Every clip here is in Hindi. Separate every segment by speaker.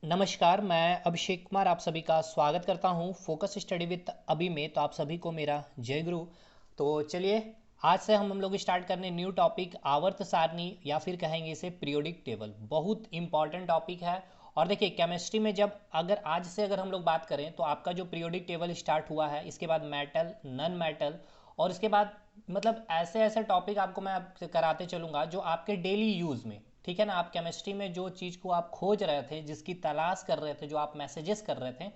Speaker 1: नमस्कार, मैं अभिषेक कुमार आप सभी का स्वागत करता हूं फोकस स्टडी विद अभी में। तो आप सभी को मेरा जय गुरु। तो चलिए आज से हम लोग स्टार्ट करने न्यू टॉपिक आवर्त सारणी या फिर कहेंगे इसे पीरियोडिक टेबल। बहुत इंपॉर्टेंट टॉपिक है। और देखिए केमिस्ट्री में जब अगर हम लोग बात करें तो आपका जो पीरियोडिक टेबल स्टार्ट हुआ है, इसके बाद मेटल, नन मेटल, और इसके बाद मतलब ऐसे ऐसे टॉपिक आपको मैं अब कराते चलूँगा जो आपके डेली यूज़ में, ठीक है ना। आप केमिस्ट्री में जो चीज़ को आप खोज रहे थे, जिसकी तलाश कर रहे थे, जो आप मैसेजेस कर रहे थे,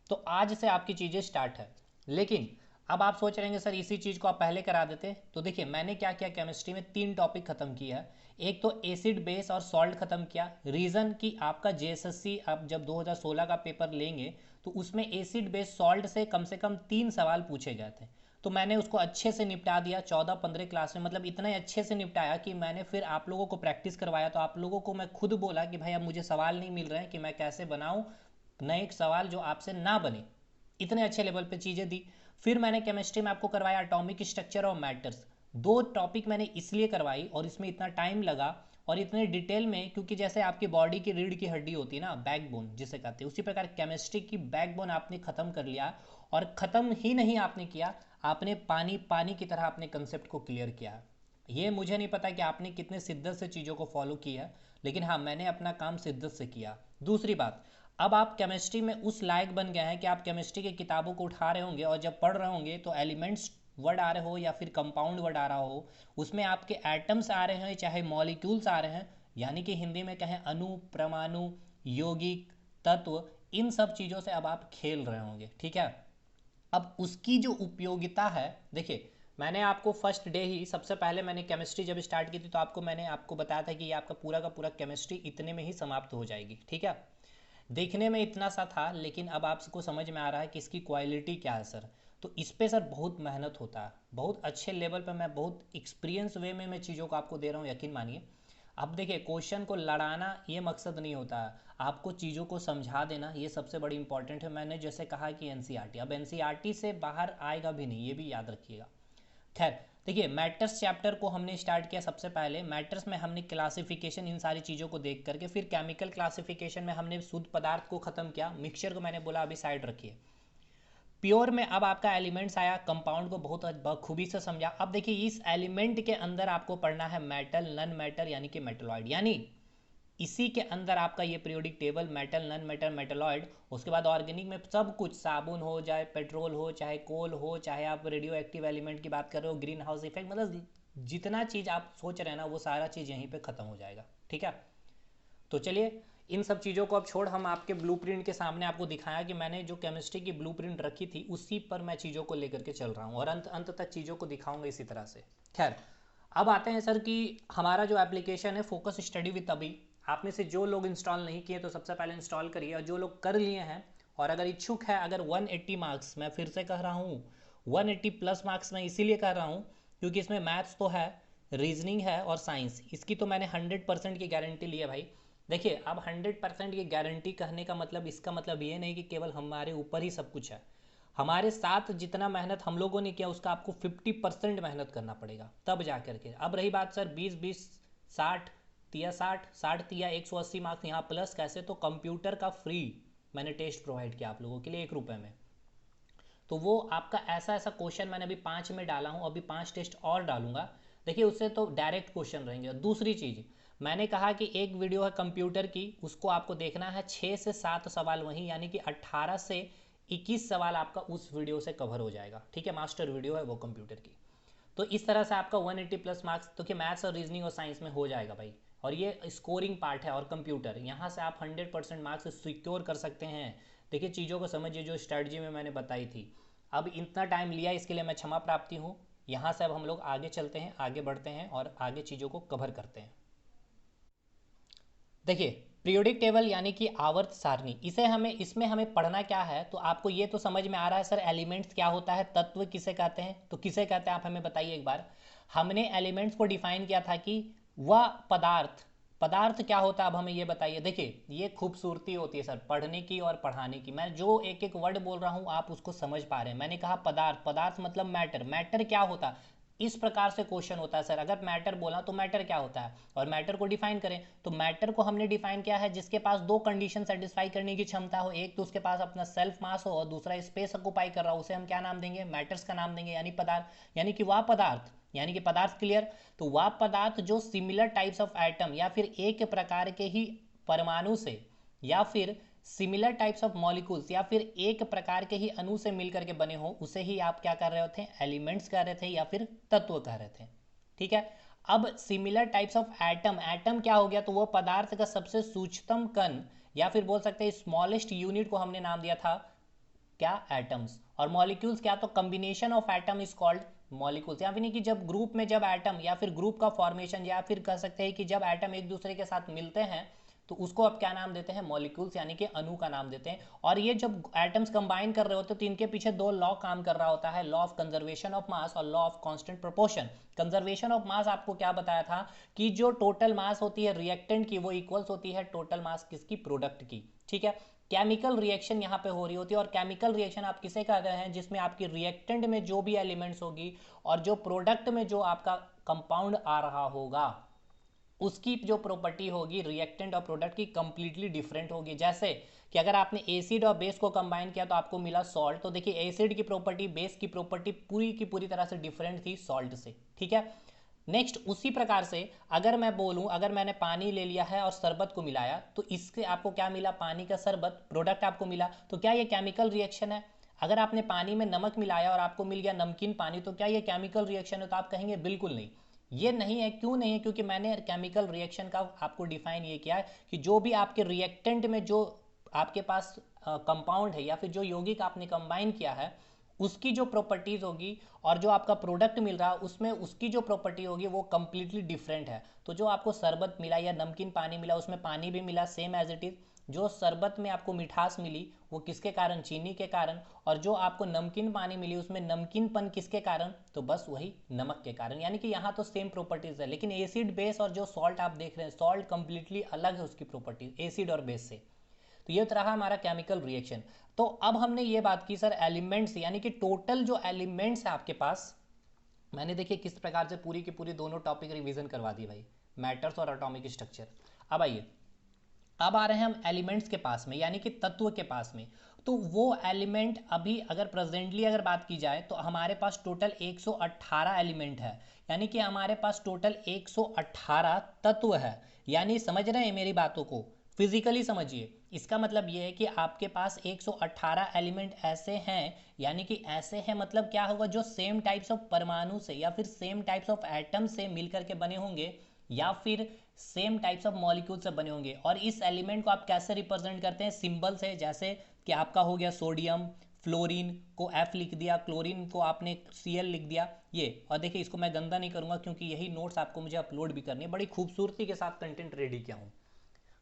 Speaker 1: तो आज से आपकी चीज़ें स्टार्ट है। लेकिन अब आप सोच रहे हैं सर इसी चीज़ को आप पहले करा देते। तो देखिए मैंने क्या किया, केमिस्ट्री में 3 टॉपिक खत्म किया है। एक तो एसिड बेस और सॉल्ट खत्म किया। रीज़न कि आपका जेएसएससी आप जब 2016 का पेपर लेंगे तो उसमें एसिड बेस सॉल्ट से कम 3 सवाल पूछे गए थे। तो मैंने उसको अच्छे से निपटा दिया 14-15 क्लास में, मतलब इतना ही अच्छे से निपटाया कि मैंने फिर आप लोगों को प्रैक्टिस करवाया। तो आप लोगों को मैं खुद बोला कि भाई अब मुझे सवाल नहीं मिल रहे हैं कि मैं कैसे बनाऊं नए सवाल जो आपसे ना बने। इतने अच्छे लेवल पे चीज़ें दी। फिर मैंने केमिस्ट्री में आपको करवाया एटॉमिक स्ट्रक्चर और मैटर्स। 2 टॉपिक मैंने इसलिए करवाई और इसमें इतना टाइम लगा और इतने डिटेल में, क्योंकि जैसे आपकी बॉडी की रीढ़ की हड्डी होती है ना, बैकबोन जिसे कहते हैं, उसी प्रकार केमिस्ट्री की बैकबोन आपने खत्म कर लिया। और ख़त्म ही नहीं आपने किया, आपने पानी पानी की तरह अपने कंसेप्ट को क्लियर किया। ये मुझे नहीं पता कि आपने कितने शिद्दत से चीज़ों को फॉलो किया है, लेकिन हाँ मैंने अपना काम शिद्दत से किया। दूसरी बात, अब आप केमिस्ट्री में उस लायक बन गए हैं कि आप केमिस्ट्री की किताबों को उठा रहे होंगे और जब पढ़ रहे होंगे तो एलिमेंट्स वर्ड आ रहे हो या फिर कंपाउंड वर्ड आ रहा हो, उसमें आपके एटम्स आ रहे हैं चाहे मॉलिक्यूल्स आ रहे हैं, यानी कि हिंदी में कहें अणु, परमाणु, यौगिक, तत्व, इन सब चीज़ों से अब आप खेल रहे होंगे, ठीक है। अब उसकी जो उपयोगिता है, देखिए मैंने आपको फर्स्ट डे ही सबसे पहले मैंने केमिस्ट्री जब स्टार्ट की थी तो मैंने आपको बताया था कि ये आपका पूरा का पूरा केमिस्ट्री इतने में ही समाप्त हो जाएगी, ठीक है। देखने में इतना सा था, लेकिन अब आपको समझ में आ रहा है कि इसकी क्वालिटी क्या है सर। तो इस पे सर बहुत मेहनत होता है, बहुत अच्छे लेवल पे मैं बहुत एक्सपीरियंस वे में मैं चीज़ों को आपको दे रहा हूँ, यकीन मानिए। अब देखिए क्वेश्चन को लड़ाना ये मकसद नहीं होता है, आपको चीज़ों को समझा देना ये सबसे बड़ी इंपॉर्टेंट है। मैंने जैसे कहा कि एनसीईआरटी, अब एनसीईआरटी से बाहर आएगा भी नहीं, ये भी याद रखिएगा। खैर, देखिए मैटर्स चैप्टर को हमने स्टार्ट किया। सबसे पहले मैटर्स में हमने क्लासिफिकेशन, इन सारी चीज़ों को देख करके, फिर केमिकल क्लासिफिकेशन में हमने शुद्ध पदार्थ को ख़त्म किया। मिक्सचर को मैंने बोला अभी साइड रखिए। प्योर में अब आपका एलिमेंट्स आया, कंपाउंड को बहुत बखूबी से समझा। अब देखिए इस एलिमेंट के अंदर आपको पढ़ना है मेटल, नन मेटल यानी कि मेटलॉइड, यानी इसी के अंदर आपका ये periodic table metal, non metal, metalloid. उसके बाद ऑर्गेनिक में सब कुछ, साबुन हो चाहे पेट्रोल हो चाहे कोल हो चाहे आप रेडियो एक्टिव एलिमेंट की बात कर रहे हो, ग्रीन हाउस इफेक्ट, मतलब जितना चीज़ आप सोच रहे हैं ना वो सारा चीज़ यहीं पे ख़त्म हो जाएगा, ठीक है। तो चलिए इन सब चीज़ों को अब छोड़, हम आपके ब्लूप्रिंट के सामने आपको दिखाया कि मैंने जो केमिस्ट्री की ब्लूप्रिंट रखी थी उसी पर मैं चीज़ों को लेकर के चल रहा हूँ और अंत अंत तक चीज़ों को दिखाऊंगा इसी तरह से। खैर, अब आते हैं सर कि हमारा जो एप्लीकेशन है फोकस स्टडी विद अभी, आप में से जो लोग इंस्टॉल नहीं किए तो सबसे पहले इंस्टॉल करिए, और जो लोग कर लिए हैं और अगर इच्छुक है, अगर 180 मार्क्स, मैं फिर से कह रहा हूँ 180 प्लस मार्क्स मैं इसीलिए कह रहा हूँ क्योंकि इसमें मैथ्स तो है, रीजनिंग है और साइंस, इसकी तो मैंने 100% की गारंटी ली है भाई। देखिए अब 100% की गारंटी कहने का मतलब, इसका मतलब ये नहीं कि केवल हमारे ऊपर ही सब कुछ है। हमारे साथ जितना मेहनत हम लोगों ने किया उसका आपको 50% मेहनत करना पड़ेगा तब जा करके। अब रही बात सर 20-20, 60 तिया 60 तिया 180 मार्क्स यहाँ प्लस कैसे, तो कंप्यूटर का फ्री मैंने टेस्ट प्रोवाइड किया आप लोगों के लिए 1 रुपये में। तो वो आपका ऐसा ऐसा क्वेश्चन मैंने अभी 5 में डाला हूँ, अभी 5 टेस्ट और डालूंगा। देखिए उससे तो डायरेक्ट क्वेश्चन रहेंगे। और दूसरी चीज़, मैंने कहा कि एक वीडियो है कंप्यूटर की, उसको आपको देखना है 6 से 7 सवाल वहीं, यानी कि 18 से 21 सवाल आपका उस वीडियो से कवर हो जाएगा, ठीक है। मास्टर वीडियो है वो कंप्यूटर की। तो इस तरह से आपका 180 प्लस मार्क्स तो कि मैथ्स और रीजनिंग और साइंस में हो जाएगा भाई। और ये स्कोरिंग पार्ट है, और कंप्यूटर यहाँ से आप 100% मार्क्स सिक्योर कर सकते हैं। देखिए चीज़ों को समझिए जो स्ट्रेटजी में मैंने बताई थी। अब इतना टाइम लिया इसके लिए मैं क्षमा प्राप्ति हूँ। यहाँ से अब हम लोग आगे चलते हैं, आगे बढ़ते हैं और आगे चीज़ों को कवर करते हैं। देखिए पीरियोडिक टेबल यानी कि आवर्त सारणी, इसे हमें, इसमें हमें पढ़ना क्या है, तो आपको ये तो समझ में आ रहा है सर एलिमेंट्स क्या होता है, तत्व किसे कहते हैं, तो किसे कहते हैं आप हमें बताइए एक बार। हमने एलिमेंट्स को डिफाइन किया था कि वह पदार्थ, पदार्थ क्या होता है अब हमें ये बताइए। देखिए ये खूबसूरती होती है सर पढ़ने की और पढ़ाने की, मैं जो एक एक वर्ड बोल रहा हूँ आप उसको समझ पा रहे हैं। मैंने कहा पदार्थ, पदार्थ मतलब मैटर, मैटर क्या होता, इस प्रकार से क्वेश्चन होता है सर, अगर मैटर बोला तो मैटर क्या होता है, और मैटर को डिफाइन करें तो मैटर को हमने डिफाइन किया है जिसके पास दो कंडीशन सेटिस्फाई करने की क्षमता हो, एक तो उसके पास अपना सेल्फ मास हो और दूसरा स्पेस ऑक्युपाई कर रहा हो, उसे हम क्या नाम देंगे, मैटर्स का नाम देंगे, यानी पदार्थ, यानी कि वह पदार्थ, यानी कि पदार्थ, क्लियर। तो वह पदार्थ जो सिमिलर टाइप्स ऑफ एटम या फिर एक प्रकार के ही परमाणु से या फिर सिमिलर टाइप्स ऑफ मॉलिक्यूल्स या फिर एक प्रकार के ही अणु से मिलकर के बने हो, उसे ही आप क्या कर रहे थे, एलिमेंट्स कह रहे थे या फिर तत्व कह रहे थे, ठीक है। अब similar types of atom, atom क्या हो गया, तो वो पदार्थ का सबसे सूक्ष्मतम कण या फिर बोल सकते हैं स्मॉलेस्ट यूनिट को हमने नाम दिया था क्या, एटम्स। और मॉलिक्यूल्स क्या, तो combination of atom is called molecules, या फिर कि जब ग्रुप में जब एटम या फिर ग्रुप का फॉर्मेशन या फिर कह सकते हैं कि जब एटम एक दूसरे के साथ मिलते हैं तो उसको अब क्या नाम देते हैं, मॉलिक्यूल्स, यानी कि अणु का नाम देते हैं। और ये जब एटम्स कंबाइन कर रहे होते हैं तो इनके पीछे दो लॉ काम कर रहा होता है, law of conservation of mass और law of constant proportion. Conservation of mass आपको क्या बताया था कि जो टोटल मास होती है रिएक्टेंट की वो इक्वल्स होती है टोटल मास किसकी, प्रोडक्ट की, ठीक है। केमिकल रिएक्शन यहाँ पे हो रही होती है, और केमिकल रिएक्शन आप किसे कहते हैं, जिसमें आपकी रिएक्टेंट में जो भी एलिमेंट्स होगी और जो प्रोडक्ट में जो आपका कंपाउंड आ रहा होगा उसकी जो प्रॉपर्टी होगी रिएक्टेंट और प्रोडक्ट की कंप्लीटली डिफरेंट होगी। जैसे कि अगर आपने एसिड और बेस को कंबाइन किया तो आपको मिला सॉल्ट, तो देखिए एसिड की प्रॉपर्टी बेस की प्रॉपर्टी पूरी की पूरी तरह से डिफरेंट थी सॉल्ट से, ठीक है। नेक्स्ट उसी प्रकार से अगर मैं बोलूं, अगर मैंने पानी ले लिया है और शरबत को मिलाया तो इससे आपको क्या मिला, पानी का शरबत प्रोडक्ट आपको मिला, तो क्या ये केमिकल रिएक्शन है। अगर आपने पानी में नमक मिलाया और आपको मिल गया नमकीन पानी, तो क्या ये केमिकल रिएक्शन है, तो आप कहेंगे बिल्कुल नहीं, ये नहीं है। क्यों नहीं है, क्योंकि मैंने केमिकल रिएक्शन का आपको डिफाइन ये किया है कि जो भी आपके रिएक्टेंट में जो आपके पास कंपाउंड है या फिर जो यौगिक आपने कंबाइन किया है उसकी जो प्रॉपर्टीज होगी और जो आपका प्रोडक्ट मिल रहा है उसमें उसकी जो प्रॉपर्टी होगी वो कंप्लीटली डिफरेंट है। तो जो आपको शरबत मिला या नमकीन पानी मिला उसमें पानी भी मिला सेम एज इट इज, जो शरबत में आपको मिठास मिली वो किसके कारण, चीनी के कारण, और जो आपको नमकीन पानी मिली उसमें नमकीनपन किसके कारण, तो बस वही नमक के कारण। यानी कि यहाँ तो सेम प्रॉपर्टीज है, लेकिन एसिड बेस और जो सॉल्ट आप देख रहे हैं सॉल्ट कंप्लीटली अलग है उसकी प्रॉपर्टीज एसिड और बेस से। तो ये रहा हमारा केमिकल रिएक्शन। तो अब हमने ये बात की सर एलिमेंट्स, यानी कि टोटल जो एलिमेंट्स है आपके पास, मैंने देखिए किस प्रकार से पूरी की पूरी दोनों टॉपिक रिवीजन करवा दी भाई, मैटर्स और एटॉमिक स्ट्रक्चर। अब आइए, अब आ रहे हैं हम एलिमेंट्स के पास में, यानी कि तत्व के पास में। तो वो एलिमेंट अभी अगर प्रेजेंटली अगर बात की जाए तो हमारे पास टोटल 118 एलिमेंट है, यानी कि हमारे पास टोटल 118 तत्व है। यानी समझ रहे हैं मेरी बातों को, फिजिकली समझिए। इसका मतलब ये है कि आपके पास 118 एलिमेंट ऐसे हैं, यानी कि ऐसे हैं मतलब क्या होगा, जो सेम टाइप्स ऑफ परमाणु से या फिर सेम टाइप्स ऑफ एटम से मिलकर के बने होंगे या फिर सेम टाइप्स ऑफ मॉलिक्यूल से बने होंगे। और इस एलिमेंट को आप कैसे रिप्रेजेंट करते हैं, सिंबल से, जैसे कि आपका हो गया सोडियम, फ्लोरीन को F लिख दिया, क्लोरीन को आपने Cl लिख दिया ये। और देखिए इसको मैं गंदा नहीं करूंगा क्योंकि यही नोट्स आपको मुझे अपलोड भी करनी है, बड़ी खूबसूरती के साथ कंटेंट रेडी किया हूँ।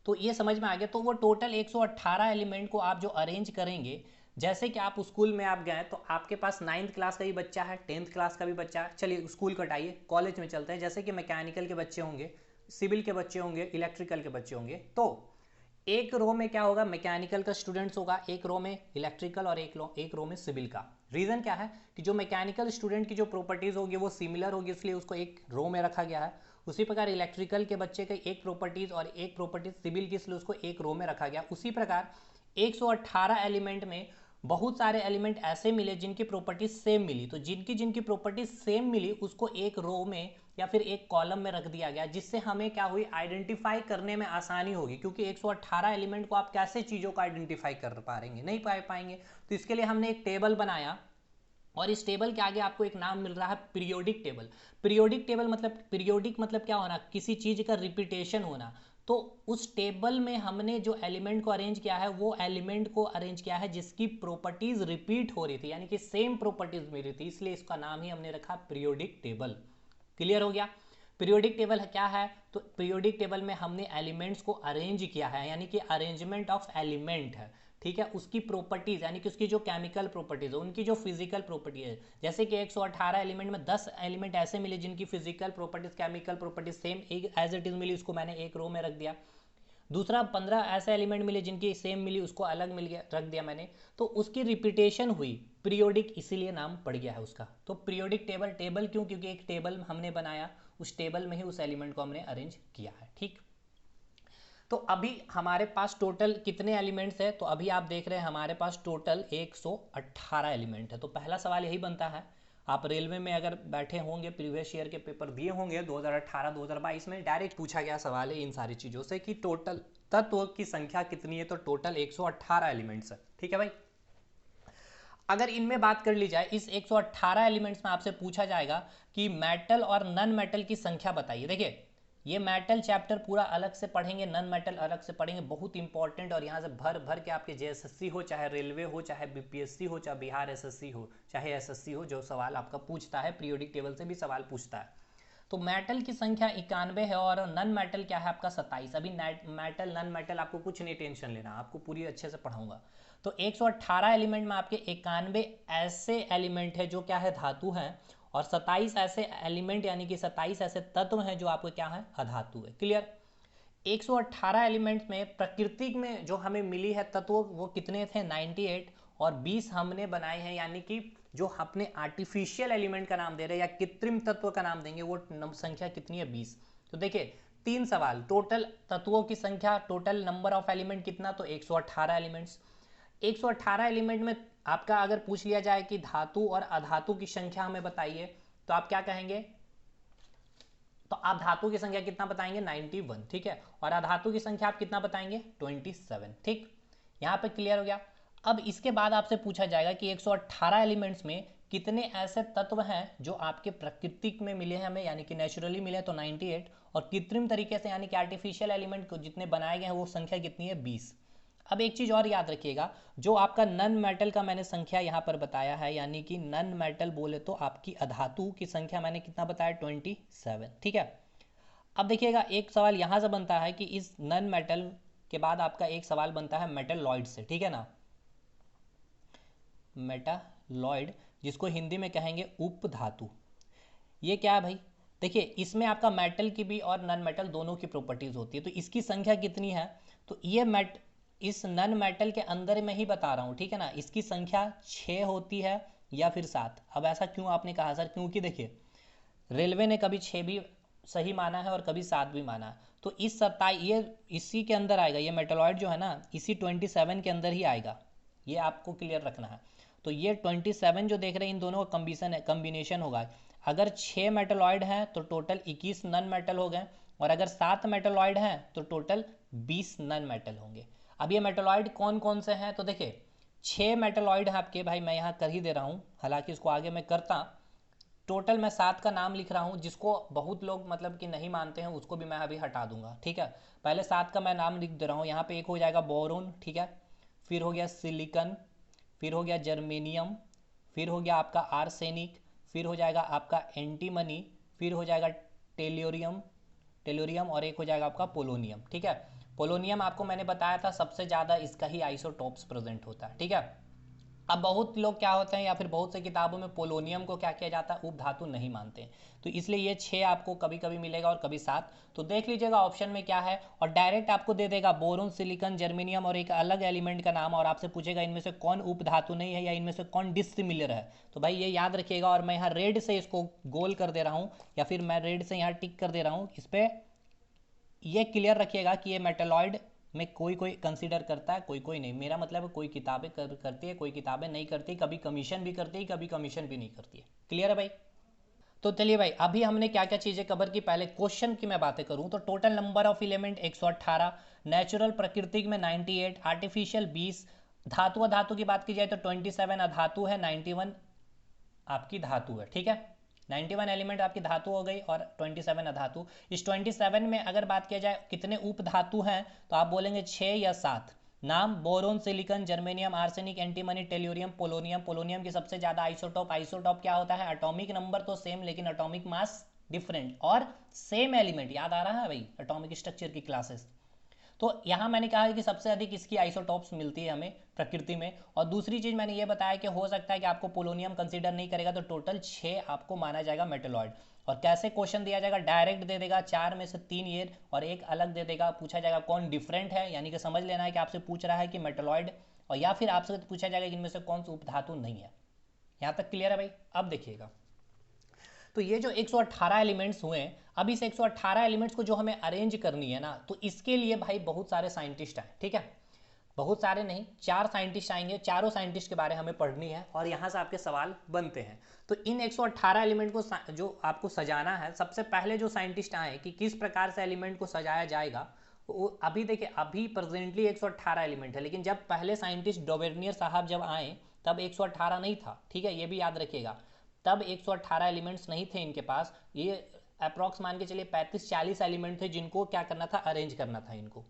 Speaker 1: तो ये समझ में आ गया। तो वो टोटल 118 एलिमेंट को आप जो अरेंज करेंगे, जैसे कि आप स्कूल में आप गए तो आपके पास 9th क्लास का भी बच्चा है, 10th क्लास का भी बच्चा है, चलिए स्कूल को हटाइए कॉलेज में चलते हैं। जैसे कि मैकेनिकल के बच्चे होंगे, सिविल के बच्चे होंगे, इलेक्ट्रिकल के बच्चे होंगे, तो एक रो में क्या होगा, मैकेनिकल का स्टूडेंट्स होगा, एक रो में इलेक्ट्रिकल और एक रो में सिविल का। रीज़न क्या है कि जो मैकेनिकल स्टूडेंट की जो प्रॉपर्टीज़ होगी वो सिमिलर होगी, इसलिए उसको एक रो में रखा गया है। उसी प्रकार इलेक्ट्रिकल के बच्चे के एक प्रॉपर्टीज़ और एक प्रॉपर्टीज सिविल की, इसलिए उसको एक रो में रखा गया। उसी प्रकार 118 एलिमेंट में बहुत सारे एलिमेंट ऐसे मिले जिनकी प्रॉपर्टीज सेम मिली, तो जिनकी जिनकी प्रॉपर्टीज सेम मिली उसको एक रो में या फिर एक कॉलम में रख दिया गया, जिससे हमें क्या हुई, आइडेंटिफाई करने में आसानी होगी। क्योंकि 118 एलिमेंट को आप कैसे चीज़ों को आइडेंटिफाई कर पाएंगे, नहीं पाएंगे। तो इसके लिए हमने एक टेबल बनाया और इस टेबल के आगे आपको एक नाम मिल रहा है पीरियोडिक टेबल। पीरियोडिक टेबल मतलब, पीरियोडिक मतलब क्या होना, किसी चीज़ का रिपीटेशन होना। तो उस टेबल में हमने जो एलिमेंट को अरेंज किया है वो एलिमेंट को अरेंज किया है जिसकी प्रॉपर्टीज रिपीट हो रही थी, यानी कि सेम प्रॉपर्टीज मिल रही थी, इसलिए इसका नाम ही हमने रखा पीरियोडिक टेबल। क्लियर हो गया। पीरियोडिक टेबल क्या है, तो पीरियोडिक टेबल में हमने एलिमेंट्स को अरेंज किया है, यानी कि अरेंजमेंट ऑफ एलिमेंट है, ठीक है। उसकी प्रॉपर्टीज यानी कि उसकी जो केमिकल प्रॉपर्टीज है, उनकी जो फिजिकल प्रॉपर्टी है, जैसे कि 118 एलिमेंट में 10 एलिमेंट ऐसे मिले जिनकी physical properties chemical properties same as it is मिली, उसको मैंने एक रो में रख दिया। दूसरा 15 ऐसे एलिमेंट मिले जिनकी सेम मिली, उसको अलग मिल गया, रख दिया मैंने, तो उसकी रिपीटेशन हुई, पीरियोडिक इसीलिए नाम पड़ गया है उसका। तो पीरियोडिक टेबल, टेबल क्यों? क्योंकि एक टेबल हमने बनाया, उस टेबल में ही उस एलिमेंट को हमने अरेंज किया है। ठीक, तो अभी हमारे पास टोटल कितने एलिमेंट्स है? तो अभी आप देख रहे हैं हमारे पास टोटल 118 एलिमेंट है। तो पहला सवाल यही बनता है, आप रेलवे में अगर बैठे होंगे, प्रीवियस ईयर के पेपर दिए होंगे 2018-2022 में, डायरेक्ट पूछा गया सवाल है इन सारी चीज़ों से कि टोटल तत्व की संख्या कितनी है? तो टोटल 118 एलिमेंट्स है। ठीक है भाई, अगर इनमें बात कर ली जाए, इस 118 एलिमेंट्स में आपसे पूछा जाएगा कि मेटल और नन मेटल की संख्या बताइए। देखिए, ये मेटल चैप्टर पूरा अलग से पढ़ेंगे, नन मेटल अलग से पढ़ेंगे, बहुत इंपॉर्टेंट, और यहाँ से भर भर के आपके जेएसएससी हो, चाहे रेलवे हो, चाहे बीपीएससी हो, चाहे बिहार एसएससी हो, चाहे एसएससी हो, जो सवाल आपका पूछता है पीरियोडिक टेबल से भी सवाल पूछता है। तो मेटल की संख्या 91 है और नन मेटल क्या है आपका 27। अभी मेटल नन मेटल आपको कुछ नहीं टेंशन लेना, आपको पूरी अच्छे से पढ़ाऊंगा। तो 118 एलिमेंट में आपके 91 ऐसे एलिमेंट है जो क्या है, धातु हैं, और 27 ऐसे एलिमेंट यानी कि 27 ऐसे तत्व हैं जो आपको क्या है, अधातु है। क्लियर? 118 एलिमेंट्स में प्रकृति में जो हमें मिली है तत्व वो कितने थे, 98, और 20 हमने बनाए हैं, यानी कि जो अपने आर्टिफिशियल एलिमेंट का नाम दे रहे हैं या कृत्रिम तत्व का नाम देंगे, वो संख्या कितनी है, 20। तो देखिए, 3 सवाल, टोटल तत्वों की संख्या, टोटल नंबर ऑफ एलिमेंट कितना, तो 118 एलिमेंट्स। 118 एलिमेंट में आपका अगर पूछ लिया जाए कि धातु और अधातु की संख्या हमें बताइए, तो आप क्या कहेंगे? तो आप धातु की संख्या कितना बताएंगे, 91। ठीक है, और अधातु की संख्या आप कितना बताएंगे, 27। ठीक, यहाँ पे क्लियर हो गया। अब इसके बाद आपसे पूछा जाएगा कि 118 एलिमेंट्स में कितने ऐसे तत्व हैं जो आपके प्राकृतिक में मिले हैं हमें, यानी कि नेचुरली मिले, तो 98, और कृत्रिम तरीके से यानी कि आर्टिफिशियल एलिमेंट को जितने बनाए गए हैं वो संख्या कितनी है, 20। अब एक चीज़ और याद रखिएगा, जो आपका नन मेटल का मैंने संख्या यहाँ पर बताया है, यानी कि नन मेटल बोले तो आपकी अधातु की संख्या मैंने कितना बताया, 27। ठीक है, अब देखिएगा एक सवाल यहाँ से बनता है कि इस नन मेटल के बाद आपका एक सवाल बनता है मेटलॉइड से। ठीक है ना, मेटालॉइड, जिसको हिंदी में कहेंगे उपधातु। ये क्या है भाई? देखिए, इसमें आपका मेटल की भी और नन मेटल दोनों की प्रॉपर्टीज होती है। तो इसकी संख्या कितनी है, तो ये इस नन मेटल के अंदर में ही बता रहा हूँ। ठीक है ना, इसकी संख्या 6 होती है या फिर 7। अब ऐसा क्यों आपने कहा सर? क्योंकि देखिए, रेलवे ने कभी 6 भी सही माना है और कभी 7 भी माना है। तो इस 27 ये इसी के अंदर आएगा, ये मेटलॉइड जो है ना, इसी 27 के अंदर ही आएगा, ये आपको क्लियर रखना है। तो ये 27 जो देख रहे हैं इन दोनों का कम्बिनेशन होगा। अगर 6 मेटलॉइड हैं तो टोटल 21 नन मेटल हो गए, और अगर 7 मेटलॉइड हैं तो टोटल 20 नन मेटल होंगे। अब ये मेटलॉइड कौन कौन से हैं? तो देखिए, 6 मेटलॉइड हैं आपके, भाई मैं यहाँ कर ही दे रहा हूँ, हालांकि इसको आगे मैं करता। टोटल मैं 7 का नाम लिख रहा हूँ, जिसको बहुत लोग मतलब कि नहीं मानते हैं उसको भी मैं अभी हटा दूंगा। ठीक है, पहले 7 का मैं नाम लिख दे रहा हूँ। यहाँ पे एक हो जाएगा बोरोन, ठीक है, फिर हो गया सिलिकन, फिर हो गया जर्मेनियम, फिर हो गया आपका आर्सेनिक, फिर हो जाएगा आपका एंटीमनी, फिर हो जाएगा टेल्योरियम, टेल्योरियम, और एक हो जाएगा आपका पोलोनियम। ठीक है, पोलोनियम आपको मैंने बताया था सबसे ज़्यादा इसका ही आइसोटॉप्स प्रेजेंट होता है। ठीक है, अब बहुत लोग क्या होते हैं या फिर बहुत से किताबों में पोलोनियम को क्या किया जाता है, उपधातु नहीं मानते हैं। तो इसलिए ये 6 आपको कभी कभी मिलेगा और कभी 7। तो देख लीजिएगा ऑप्शन में क्या है, और डायरेक्ट आपको दे देगा बोरोन, सिलिकन, जर्मेनियम और एक अलग एलिमेंट का नाम, और आपसे पूछेगा इनमें से कौन उपधातु नहीं है या इनमें से कौन डिसिमिलर है। तो भाई ये याद रखिएगा, और मैं यहाँ रेड से इसको गोल कर दे रहा हूँ, या फिर मैं रेड से यहाँ टिक कर दे रहा हूँ इस पर। ये क्लियर रखिएगा कि ये मेटलॉइड में कोई कोई कंसीडर करता है, कोई कोई नहीं। मेरा मतलब है कोई किताबें करती है, कोई किताबें नहीं करती, कभी कमीशन भी करती है, कभी कमीशन भी नहीं करती है। क्लियर है भाई? तो चलिए भाई, अभी हमने क्या क्या चीज़ें कवर की, पहले क्वेश्चन की मैं बातें करूं तो total number of element 118, natural प्राकृतिक में 98, आर्टिफिशियल 20, धातु धातु की बात की जाए तो 27 अधातु है, 91 आपकी धातु है। ठीक है, 91 एलिमेंट आपकी धातु हो गई और 27 अधातु। इस 27 में अगर बात किया जाए कितने उप धातु हैं, तो आप बोलेंगे 6 या 7। नाम boron, silicon, germanium, arsenic, antimony, tellurium, polonium. Polonium की सबसे ज़्यादा आइसोटॉप। आइसोटॉप क्या होता है? एटॉमिक नंबर तो सेम लेकिन एटॉमिक मास डिफरेंट, और सेम एलिमेंट। याद आ रहा है भाई एटॉमिक स्ट्रक्चर की क्लासेस? तो यहाँ मैंने कहा है कि सबसे अधिक इसकी आइसोटॉप्स मिलती है हमें प्रकृति में। और दूसरी चीज़ मैंने ये बताया कि हो सकता है कि आपको पोलोनियम कंसीडर नहीं करेगा, तो टोटल 6 आपको माना जाएगा मेटलॉइड। और कैसे क्वेश्चन दिया जाएगा, डायरेक्ट दे देगा 4 में से 3 ईयर और एक अलग दे देगा, पूछा जाएगा कौन डिफरेंट है, यानी कि समझ लेना है कि आपसे पूछ रहा है कि मेटलॉइड, और या फिर आपसे पूछा जाएगा कि इनमें से कौन सा उपधातु नहीं है। यहाँ तक क्लियर है भाई। अब देखिएगा, तो ये जो 118 एलिमेंट्स हुए हैं, अब इस 118 एलिमेंट्स को जो हमें अरेंज करनी है ना, तो इसके लिए भाई बहुत सारे साइंटिस्ट आए, ठीक है, बहुत सारे नहीं, 4 साइंटिस्ट आएंगे, चारों साइंटिस्ट के बारे में हमें पढ़नी है और यहाँ से आपके सवाल बनते हैं। तो इन 118 एलिमेंट को जो आपको सजाना है, सबसे पहले जो साइंटिस्ट आए कि किस प्रकार से एलिमेंट को सजाया जाएगा, वो अभी देखिए, अभी प्रेजेंटली 118 एलिमेंट है, लेकिन जब पहले साइंटिस्ट डोवेर्नियर साहब जब आए तब 118 नहीं था, ठीक है, ये भी याद रखिएगा, तब 118 एलिमेंट्स नहीं थे इनके पास, ये अप्रॉक्स मान के चलिए 35-40 एलिमेंट थे जिनको क्या करना था, अरेंज करना था इनको।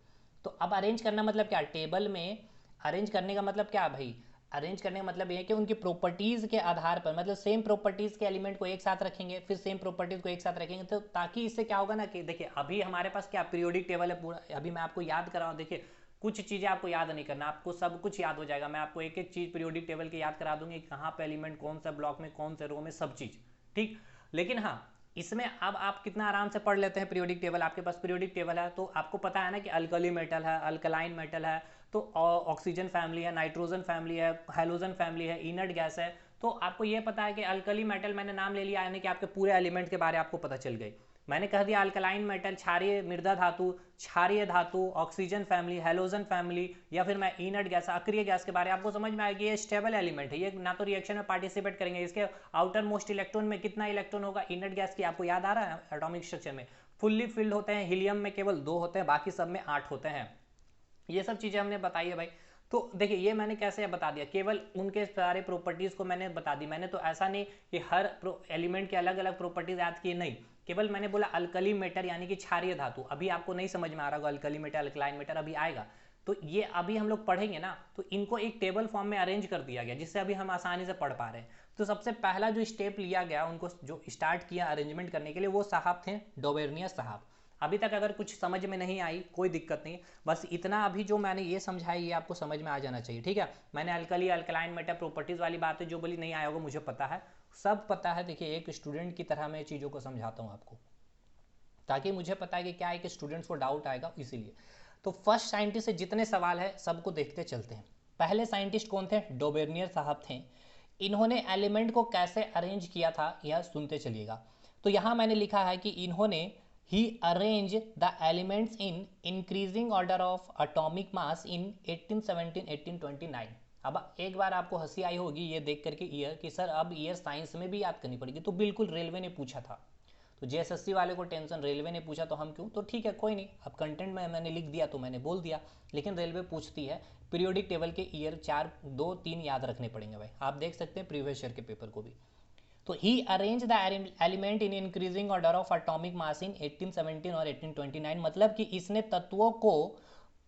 Speaker 1: तो अब अरेंज करना मतलब क्या, टेबल में अरेंज करने का मतलब क्या भाई, अरेंज करने का मतलब ये है कि उनकी प्रॉपर्टीज़ के आधार पर, मतलब सेम प्रॉपर्टीज़ के एलिमेंट को एक साथ रखेंगे, फिर सेम प्रॉपर्टीज़ को एक साथ रखेंगे, तो ताकि इससे क्या होगा ना कि देखिए अभी हमारे पास क्या पीरियोडिक टेबल है पूरा, अभी मैं आपको याद कर रहा हूँ, देखिए कुछ चीज़ें आपको याद नहीं करना, आपको सब कुछ याद हो जाएगा, मैं आपको एक एक चीज़ पीरियोडिक टेबल की याद करा दूंगी, कहाँ पे एलिमेंट कौन सा ब्लॉक में कौन से रो में, सब चीज़ ठीक। लेकिन हाँ, इसमें अब आप कितना आराम से पढ़ लेते हैं पीरियोडिक टेबल, आपके पास पीरियोडिक टेबल है तो आपको पता है ना कि अल्कली मेटल है, अल्कलाइन मेटल है, तो ऑक्सीजन फैमिली है, नाइट्रोजन फैमिली है, हेलोजन फैमिली है, इनर्ट गैस है, तो आपको ये पता है कि अल्कली मेटल मैंने नाम ले लिया, यानी कि आपके पूरे एलिमेंट के बारे में आपको पता चल गई। मैंने कह दिया अल्कलाइन मेटल, क्षारीय मृदा धातु, क्षारीय धातु, ऑक्सीजन फैमिली, हेलोजन फैमिली, या फिर मैं इनर्ट गैस, अक्रिय गैस के बारे में आपको समझ में आएगी, ये स्टेबल एलिमेंट है, ये ना तो रिएक्शन में पार्टिसिपेट करेंगे, इसके आउटर मोस्ट इलेक्ट्रॉन में कितना इलेक्ट्रॉन होगा, इनर्ट गैस की आपको याद आ रहा है एटॉमिक स्ट्रक्चर में, फुल्ली फिल्ड होते हैं, हीलियम में केवल 2 होते हैं, बाकी सब में 8 होते हैं, ये सब चीज़ें हमने बताई है भाई। तो देखिए ये मैंने कैसे बता दिया, केवल उनके सारे प्रॉपर्टीज़ को मैंने बता दी, मैंने तो ऐसा नहीं कि हर एलिमेंट के अलग अलग प्रॉपर्टीज याद किए, नहीं, केवल मैंने बोला अल्कली मेटर यानी कि क्षारीय धातु, अभी आपको नहीं समझ में आ रहा होगा अल्कली मेटर अल्कलाइन मेटर, अभी आएगा, तो ये अभी हम लोग पढ़ेंगे ना, तो इनको एक टेबल फॉर्म में अरेंज कर दिया गया जिससे अभी हम आसानी से पढ़ पा रहे हैं। तो सबसे पहला जो स्टेप लिया गया, उनको जो स्टार्ट किया अरेंजमेंट करने के लिए, वो साहब थे डोवेर्नियर साहब। अभी तक अगर कुछ समझ में नहीं आई कोई दिक्कत नहीं, बस इतना अभी जो मैंने ये समझाया ये आपको समझ में आ जाना चाहिए, ठीक है। मैंने अल्कली अल्कलाइन मेटर प्रॉपर्टीज़ वाली बातें जो बोली नहीं आया होगा, मुझे पता है, सब पता है, देखिए एक स्टूडेंट की तरह मैं चीज़ों को समझाता हूँ आपको, ताकि मुझे पता है कि क्या है कि स्टूडेंट्स को डाउट आएगा, इसीलिए। तो फर्स्ट साइंटिस्ट से जितने सवाल है सबको देखते चलते हैं। पहले साइंटिस्ट कौन थे, डोबेर्नियर साहब थे। इन्होंने एलिमेंट को कैसे अरेंज किया था यह सुनते चलिएगा। तो यहाँ मैंने लिखा है कि इन्होंने he arrange the elements in increasing order of atomic mass in 1817-1829। अब एक बार आपको हंसी आई होगी ये देख करके ईयर कि सर अब ईयर साइंस में भी याद करनी पड़ेगी, तो बिल्कुल रेलवे ने पूछा था, तो जेएसएससी वाले को टेंशन, रेलवे ने पूछा तो हम क्यों, तो ठीक है कोई नहीं, अब कंटेंट में मैंने लिख दिया तो मैंने बोल दिया, लेकिन रेलवे पूछती है पीरियोडिक टेबल के ईयर 4, 2, 3 याद रखने पड़ेंगे भाई, आप देख सकते हैं प्रीवियस ईयर के पेपर को भी। तो he arrange the element in increasing order of atomic mass in 1817 और 1829, मतलब कि इसने तत्वों को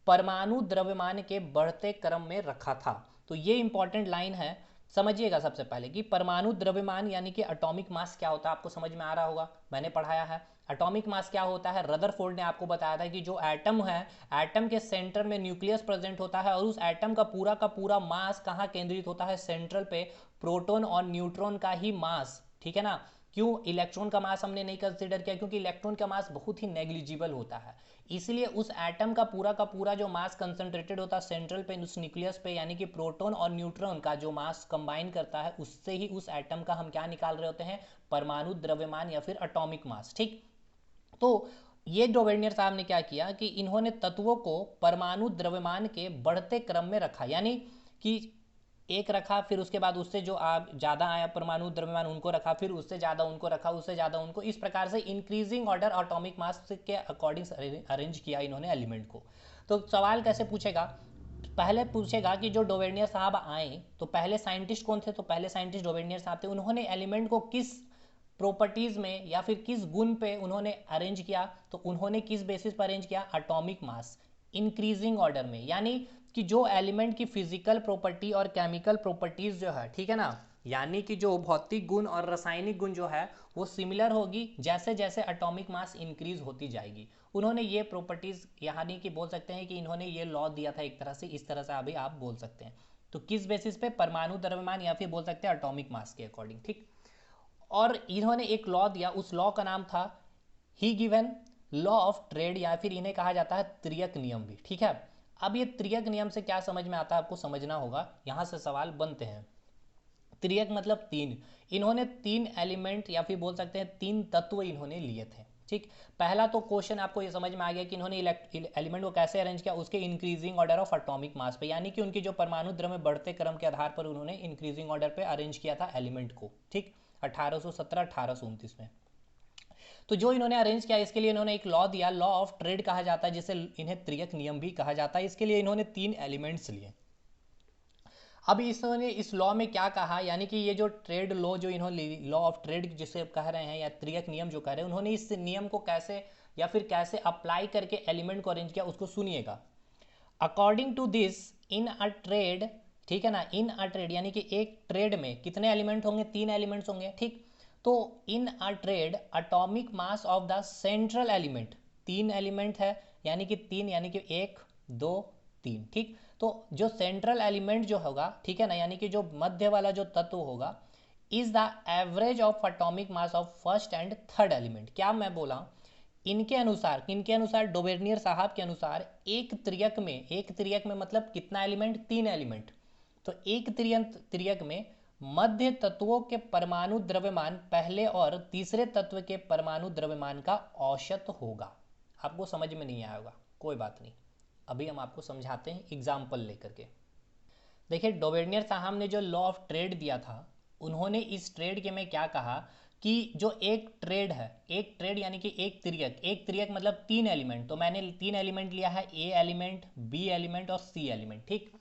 Speaker 1: परमाणु द्रव्यमान के बढ़ते क्रम में रखा था। तो ये इंपॉर्टेंट लाइन है, समझिएगा सबसे पहले कि परमाणु द्रव्यमान यानी कि एटॉमिक मास क्या होता है, आपको समझ में आ रहा होगा, मैंने पढ़ाया है। एटॉमिक मास क्या होता है, रदरफोर्ड ने आपको बताया था कि जो एटम है, एटम के सेंटर में न्यूक्लियस प्रेजेंट होता है और उस एटम का पूरा मास कहाँ केंद्रित होता है, सेंट्रल पे, प्रोटॉन और न्यूट्रॉन का ही मास, ठीक है ना। क्यों इलेक्ट्रॉन का मास हमने नहीं कंसीडर किया, क्योंकि इलेक्ट्रॉन का मास बहुत ही नेग्लिजिबल होता है, इसलिए उस एटम का पूरा जो मास कंसंट्रेटेड होता है सेंट्रल पे, उस न्यूक्लियस पे, यानी कि प्रोटॉन और न्यूट्रॉन का जो मास कंबाइन करता है, उससे ही उस एटम का हम क्या निकाल रहे होते हैं, परमाणु द्रव्यमान या फिर एटॉमिक मास, ठीक। तो ये डोवेर्नियर साहब ने क्या किया कि इन्होंने तत्वों को परमाणु द्रव्यमान के बढ़ते क्रम में रखा, यानी कि एक रखा, फिर उसके बाद उससे जो ज़्यादा आया परमाणु द्रव्यमान उनको रखा, फिर उससे ज़्यादा उनको रखा, उससे ज़्यादा उनको, इस प्रकार से इंक्रीजिंग ऑर्डर एटॉमिक मास के अकॉर्डिंग अरेंज किया इन्होंने एलिमेंट को। तो सवाल कैसे पूछेगा, पहले पूछेगा कि जो डोवेर्नियर साहब आए तो पहले साइंटिस्ट कौन थे, तो पहले साइंटिस्ट डोवेर्नियर साहब थे, उन्होंने एलिमेंट को किस प्रॉपर्टीज में या फिर किस गुण पे उन्होंने अरेंज किया, तो उन्होंने किस बेसिस पर अरेंज किया, एटॉमिक मास इंक्रीजिंग ऑर्डर में, यानी कि जो एलिमेंट की फिजिकल प्रॉपर्टी और केमिकल प्रॉपर्टीज जो है, ठीक है ना, यानी कि जो भौतिक गुण और रासायनिक गुण जो है वो सिमिलर होगी जैसे जैसे एटॉमिक मास इंक्रीज होती जाएगी। उन्होंने ये प्रॉपर्टीज, यानी कि बोल सकते हैं कि इन्होंने ये लॉ दिया था एक तरह से, इस तरह से अभी आप बोल सकते हैं। तो किस बेसिस पे, परमाणु द्रव्यमान या फिर बोल सकते हैं एटॉमिक मास के अकॉर्डिंग, ठीक। और इन्होंने एक लॉ दिया, उस लॉ का नाम था ही गिवन लॉ ऑफ ट्रेड, या फिर इन्हें कहा जाता है त्रियक नियम भी। ठीक है, अब ये त्रियक नियम से क्या समझ में आता है आपको समझना होगा, यहाँ से सवाल बनते हैं। त्रियक मतलब तीन, इन्होंने तीन एलिमेंट या फिर बोल सकते हैं तीन तत्व इन्होंने लिए थे। ठीक, पहला तो क्वेश्चन आपको ये समझ में आ गया कि इन्होंने एलिमेंट को कैसे अरेंज किया, उसके इंक्रीजिंग ऑर्डर ऑफ एटॉमिक मास पे, यानी कि उनकी जो परमाणु द्रव्य बढ़ते क्रम के आधार पर उन्होंने इंक्रीजिंग ऑर्डर पे अरेंज किया था एलिमेंट को। ठीक, 1817-1829 में। तो जो इन्होंने अरेंज किया, इसके लिए इन्होंने एक लॉ दिया, लॉ ऑफ ट्रेड कहा जाता है, जिसे इन्हें त्रियक नियम भी कहा जाता है। इसके लिए इन्होंने तीन एलिमेंट्स लिए। अब इन्होंने इस लॉ में क्या कहा, यानी कि ये जो ट्रेड लॉ जो इन्होंने लॉ ऑफ ट्रेड जिसे कह रहे हैं या त्रियक नियम जो कह रहे हैं, उन्होंने इस नियम को कैसे या फिर कैसे अप्लाई करके एलिमेंट को अरेंज किया, उसको सुनिएगा। According to this in a triad, ठीक है ना, इन अ ट्रेड यानी कि एक ट्रेड में कितने एलिमेंट होंगे, तीन एलिमेंट्स होंगे। ठीक, तो in a triad atomic mass of the central element, तीन एलिमेंट है यानी कि तीन, यानी कि एक दो तीन। ठीक, तो जो सेंट्रल एलिमेंट जो होगा, ठीक है ना, यानी कि जो मध्य वाला जो तत्व होगा, is the average of atomic mass of first and third element. क्या मैं बोला, इनके अनुसार, किनके अनुसार, डोबेर्नियर साहब के अनुसार, एक त्रियक में मतलब कितना एलिमेंट, तीन एलिमेंट। तो एक त्रियक में मध्य तत्वों के परमाणु द्रव्यमान पहले और तीसरे तत्व के परमाणु द्रव्यमान का औसत होगा। आपको समझ में नहीं आया होगा, कोई बात नहीं, अभी हम आपको समझाते हैं एग्जाम्पल लेकर के। देखिए, डोबेर्नियर साहब ने जो लॉ ऑफ ट्रेड दिया था, उन्होंने इस ट्रेड के में क्या कहा कि जो एक ट्रेड है, एक ट्रेड यानी कि एक त्रियक मतलब तीन एलिमेंट, तो मैंने तीन एलिमेंट लिया है, ए एलिमेंट, बी एलिमेंट और सी एलिमेंट। ठीक,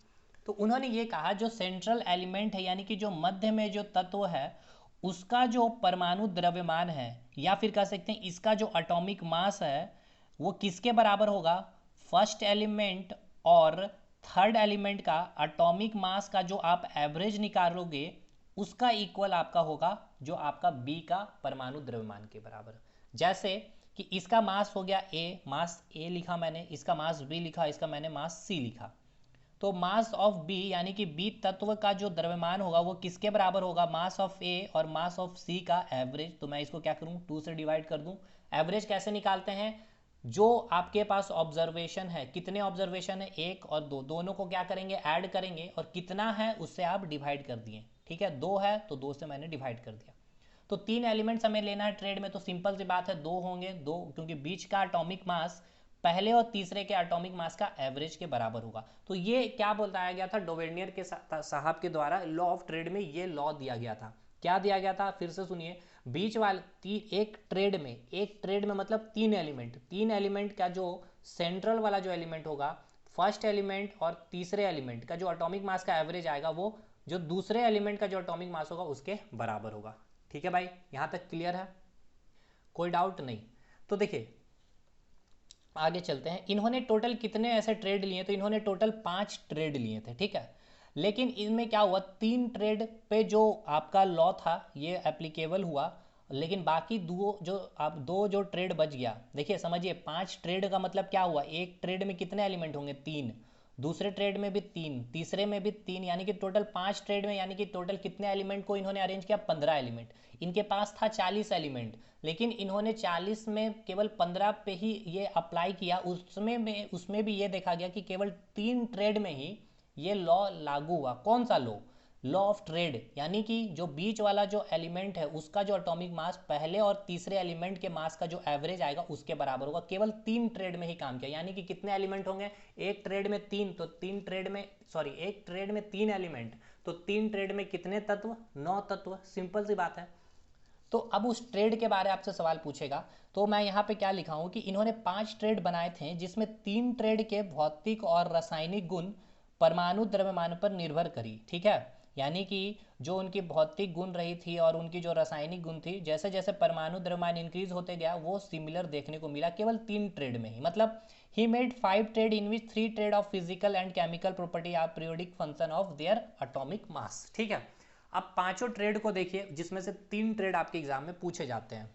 Speaker 1: तो उन्होंने ये कहा जो सेंट्रल एलिमेंट है यानी कि जो मध्य में जो तत्व है, उसका जो परमाणु द्रव्यमान है या फिर कह सकते हैं इसका जो एटॉमिक मास है, वो किसके बराबर होगा, फर्स्ट एलिमेंट और थर्ड एलिमेंट का एटॉमिक मास का जो आप एवरेज निकालोगे, उसका इक्वल आपका होगा जो आपका बी का परमाणु द्रव्यमान के बराबर। जैसे कि इसका मास हो गया ए, मास ए लिखा मैंने, इसका मास बी लिखा, इसका मैंने मास सी लिखा। तो मास ऑफ बी यानी कि बी तत्व का जो द्रव्यमान होगा वो किसके बराबर होगा, मास ऑफ ए और मास ऑफ सी का एवरेज। तो मैं इसको क्या करूं, 2 से डिवाइड कर दूं। एवरेज कैसे निकालते हैं, जो आपके पास ऑब्जर्वेशन है, कितने ऑब्जर्वेशन है, एक और दो, दोनों को क्या करेंगे, ऐड करेंगे, और कितना है उससे आप डिवाइड कर दिए। ठीक है, दो है तो दो से मैंने डिवाइड कर दिया। तो तीन एलिमेंट्स हमें लेना है ट्रेड में, तो सिंपल सी बात है, दो होंगे, दो, क्योंकि बीच का एटॉमिक मास पहले और तीसरे के एटॉमिक मास का एवरेज के बराबर होगा। तो ये क्या बताया गया था, डोबेर्नियर के साहब के द्वारा लॉ ऑफ ट्रेड में ये लॉ दिया गया था। क्या दिया गया था, फिर से सुनिए, बीच वाले एक ट्रेड में मतलब तीन एलिमेंट का जो सेंट्रल वाला जो एलिमेंट होगा, फर्स्ट एलिमेंट और तीसरे एलिमेंट का जो एटॉमिक मास का एवरेज आएगा, वो जो दूसरे एलिमेंट का जो एटॉमिक मास होगा उसके बराबर होगा। ठीक है भाई, यहां तक क्लियर है, कोई डाउट नहीं। तो देखिए आगे चलते हैं, इन्होंने टोटल कितने ऐसे ट्रेड लिए, तो इन्होंने टोटल 5 ट्रेड लिए थे। ठीक है, लेकिन इनमें क्या हुआ, 3 ट्रेड पे जो आपका लॉ था ये एप्लीकेबल हुआ, लेकिन बाकी दो जो ट्रेड बच गया। देखिए समझिए, 5 ट्रेड का मतलब क्या हुआ, एक ट्रेड में कितने एलिमेंट होंगे, 3, दूसरे ट्रेड में भी 3, तीसरे में भी 3, यानी कि टोटल 5 ट्रेड में, यानी कि टोटल कितने एलिमेंट को इन्होंने अरेंज किया, 15 एलिमेंट। इनके पास था 40 एलिमेंट, लेकिन इन्होंने 40 में केवल 15 पे ही ये अप्लाई किया। उसमें भी ये देखा गया कि केवल 3 ट्रेड में ही ये लॉ लागू हुआ। कौन सा लॉ ऑफ ट्रेड, यानी कि जो बीच वाला जो एलिमेंट है उसका जो एटॉमिक मास पहले और तीसरे एलिमेंट के मास का जो एवरेज आएगा उसके बराबर होगा। केवल 3 ट्रेड में ही काम किया, यानी कि कितने एलिमेंट होंगे, एक ट्रेड में 3, तो एक ट्रेड में 3 एलिमेंट, तो 3 ट्रेड में कितने तत्व, 9 तत्व, सिंपल सी बात है। तो अब उस ट्रेड के बारे में आपसे सवाल पूछेगा, तो मैं यहाँ पे क्या लिखा हूँ कि इन्होंने 5 ट्रेड बनाए थे, जिसमें 3 ट्रेड के भौतिक और रासायनिक गुण परमाणु द्रव्यमान पर निर्भर करी। ठीक है, यानी कि जो उनकी भौतिक गुण रही थी और उनकी जो रासायनिक गुण थी, जैसे जैसे परमाणु द्रव्यमान इंक्रीज होते गया वो सिमिलर देखने को मिला केवल 3 ट्रेड में ही। मतलब he made 5 triad in which 3 triad of physical and chemical property are periodic function of their atomic mass. ठीक है, अब पांचों ट्रेड को देखिए, जिसमें से 3 ट्रेड आपके एग्जाम में पूछे जाते हैं।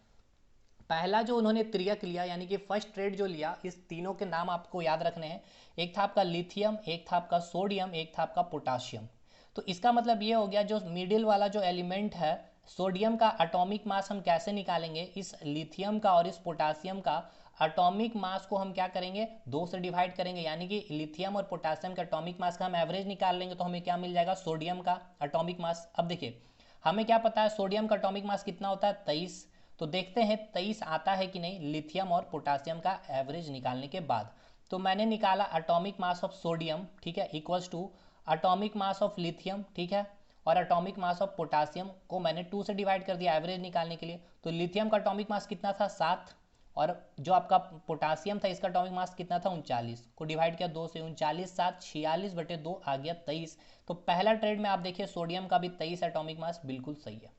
Speaker 1: पहला जो उन्होंने त्रियक लिया, यानी कि फर्स्ट ट्रेड जो लिया, इस तीनों के नाम आपको याद रखने हैं। एक था आपका लिथियम, एक था आपका सोडियम, एक था आपका पोटाशियम। तो इसका मतलब ये हो गया, जो मिडिल वाला जो एलिमेंट है सोडियम का एटॉमिक मास हम कैसे निकालेंगे, इस लिथियम का और इस पोटासियम का एटॉमिक मास को हम क्या करेंगे, 2 से डिवाइड करेंगे, यानी कि लिथियम और पोटासियम का एटॉमिक मास का हम एवरेज निकाल लेंगे तो हमें क्या मिल जाएगा, सोडियम का एटॉमिक मास। अब देखिए हमें क्या पता है सोडियम का एटॉमिक मास कितना होता है, 23। तो देखते हैं 23 आता है कि नहीं लिथियम और पोटासियम का एवरेज निकालने के बाद। तो मैंने निकाला एटॉमिक मास ऑफ सोडियम, ठीक है, equals to atomic mass of lithium, ठीक है, और एटॉमिक मास ऑफ पोटासियम को मैंने 2 से डिवाइड कर दिया एवरेज निकालने के लिए। तो लिथियम का एटॉमिक मास कितना था, 7, और जो आपका पोटासियम था इसका एटॉमिक मास कितना था, 39, को डिवाइड किया 2 से, 39 7 46/2 आ गया 23। तो पहला ट्रेड में आप देखिए सोडियम का भी 23 एटॉमिक मास बिल्कुल सही है।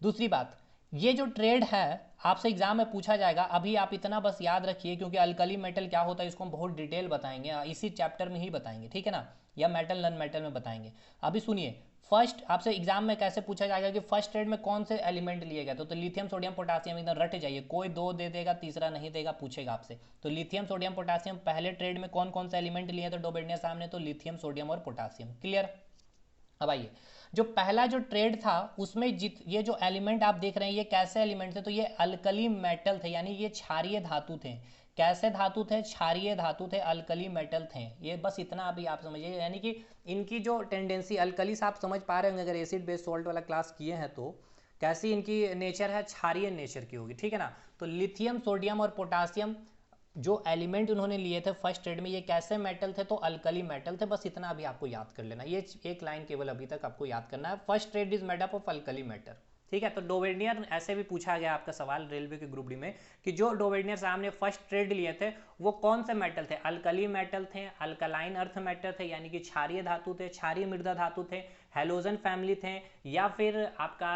Speaker 1: दूसरी बात, ये जो ट्रेड है आपसे एग्जाम में पूछा जाएगा, अभी आप इतना बस याद रखिए क्योंकि अल्कली मेटल क्या होता है इसको हम बहुत डिटेल बताएंगे, इसी चैप्टर में ही बताएंगे, ठीक है ना, या मेटल नॉन मेटल में बताएंगे। अभी सुनिए, फर्स्ट आपसे एग्जाम में कैसे पूछा जाएगा कि फर्स्ट ट्रेड में कौन से एलिमेंट लिए गए, तो लिथियम सोडियम पोटासियम एकदम रट जाइए, कोई 2 दे देगा तीसरा नहीं देगा, पूछेगा आपसे। तो लिथियम सोडियम पोटासियम पहले ट्रेड में कौन कौन से एलिमेंट लिए, तो डोबेनियर सामने, तो लिथियम सोडियम और पोटासियम, क्लियर। अब आइए, जो पहला जो ट्रेड था उसमें ये जो एलिमेंट आप देख रहे हैं ये कैसे एलिमेंट थे, तो ये अल्कली मेटल थे, यानी ये क्षारीय धातु थे। कैसे धातु थे, क्षारीय धातु थे, अल्कली मेटल थे। ये बस इतना अभी आप समझिए, यानी कि इनकी जो टेंडेंसी, अल्कली से आप समझ पा रहे होंगे अगर एसिड बेस सॉल्ट वाला क्लास किए हैं तो, कैसी इनकी नेचर है, क्षारीय नेचर की होगी, ठीक है ना। तो लिथियम सोडियम और पोटासियम जो एलिमेंट उन्होंने लिए थे फर्स्ट ट्रेड में, ये कैसे मेटल थे, तो अल्कली मेटल थे। बस इतना अभी आपको याद कर लेना, ये एक लाइन केवल अभी तक आपको याद करना है, first trade is made up of alkali metal, ठीक है। तो डोवेनियर ऐसे भी पूछा गया आपका सवाल रेलवे के ग्रुप डी में कि जो डोवेनियर साहब ने फर्स्ट ट्रेड लिए थे वो कौन से मेटल थे, अल्कली मेटल थे, अल्कलाइन अर्थ मेटल थे यानी कि क्षारीय धातु थे, क्षारीय मृदा धातु थे, हेलोजन फैमिली थे, या फिर आपका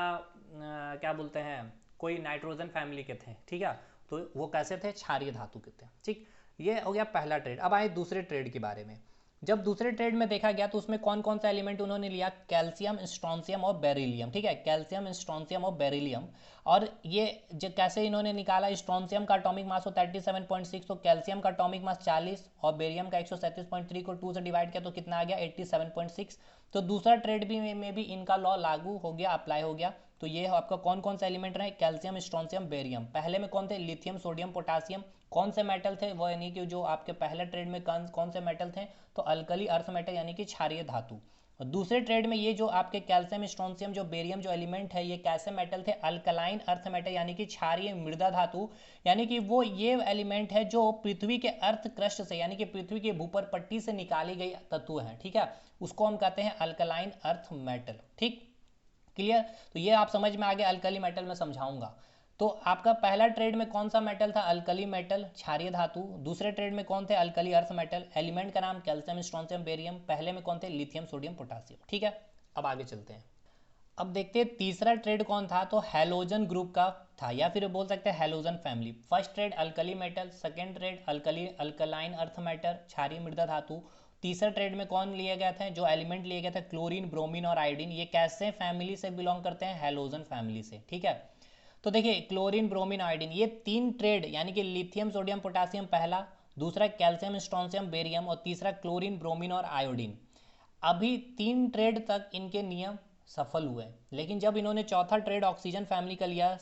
Speaker 1: क्या बोलते हैं कोई नाइट्रोजन फैमिली के थे, ठीक है। तो वो कैसे थे, क्षारीय धातु के थे, ठीक। ये हो गया पहला ट्रेड। अब आए दूसरे ट्रेड के बारे में। जब दूसरे ट्रेड में देखा गया तो उसमें कौन कौन सा एलिमेंट उन्होंने लिया, कैल्शियम स्ट्रॉन्सियम और बेरिलियम, ठीक है, कैल्शियम स्ट्रॉन्सियम और बेरिलियम। और ये जो कैसे इन्होंने निकाला, स्ट्रॉन्सियम का एटॉमिक मास हो 37.6, तो कैल्शियम का एटॉमिक मास 40 और बेरियम का 137.3 को 2 से डिवाइड किया तो कितना आ गया 87.6। तो दूसरा ट्रेड भी में भी इनका लॉ लागू हो गया, अप्लाई हो गया। तो ये आपका कौन कौन सा एलिमेंट रहे, कैल्शियम स्ट्रॉन्सियम बेरियम। पहले में कौन थे, लिथियम सोडियम पोटासियम। कौन से मेटल थे, वो यानी कि जो आपके पहले ट्रेड में कौन से मेटल थे, तो अल्कली अर्थ मेटल यानी कि क्षारीय धातु। और दूसरे ट्रेड में ये जो आपके कैल्शियम स्ट्रॉन्सियम जो बेरियम जो एलिमेंट है ये कैसे मेटल थे, अल्कलाइन अर्थ मेटल यानी कि क्षारीय मृदा धातु, यानी कि वो ये एलिमेंट है जो पृथ्वी के अर्थ क्रस्ट से यानी कि पृथ्वी के भूपर पट्टी से निकाली गई तत्व है, ठीक है, उसको हम कहते हैं अल्कलाइन अर्थ मेटल, ठीक, क्लियर। तो ये आप समझ में आ गया, अल्कली मेटल में समझाऊंगा। तो आपका पहला ट्रेड में कौन सा मेटल था, अल्कली मेटल क्षारीय धातु। दूसरे ट्रेड में कौन थे, अल्कली अर्थ मेटल, एलिमेंट का नाम कैल्शियम स्ट्रॉन्सियम बेरियम। पहले में कौन थे, लिथियम सोडियम पोटासियम, ठीक है। अब आगे चलते हैं, अब देखते हैं तीसरा ट्रेड कौन था, तो हैलोजन ग्रुप का था, या फिर बोल सकते हैं halogen family. First trade alkali metal, second trade alkaline earth metal क्षारीय मृदा धातु। तीसरा ट्रेड में कौन लिए गए थे, जो एलिमेंट लिए गए थे क्लोरीन ब्रोमीन और आयोडीन। ये कैसे फैमिली से बिलोंग करते हैं, हैलोजन फैमिली से, ठीक है। तो देखिए क्लोरीन ब्रोमीन आयोडीन ये 3 ट्रेड यानी कि लिथियम सोडियम पोटासियम पहला, दूसरा कैल्शियम स्ट्रॉन्सियम बेरियम और तीसरा क्लोरीन ब्रोमीन और आयोडीन। अभी 3 ट्रेड तक इनके नियम सफल हुए, लेकिन जब इन्होंने चौथा ट्रेड ऑक्सीजन फैमिली का लिया,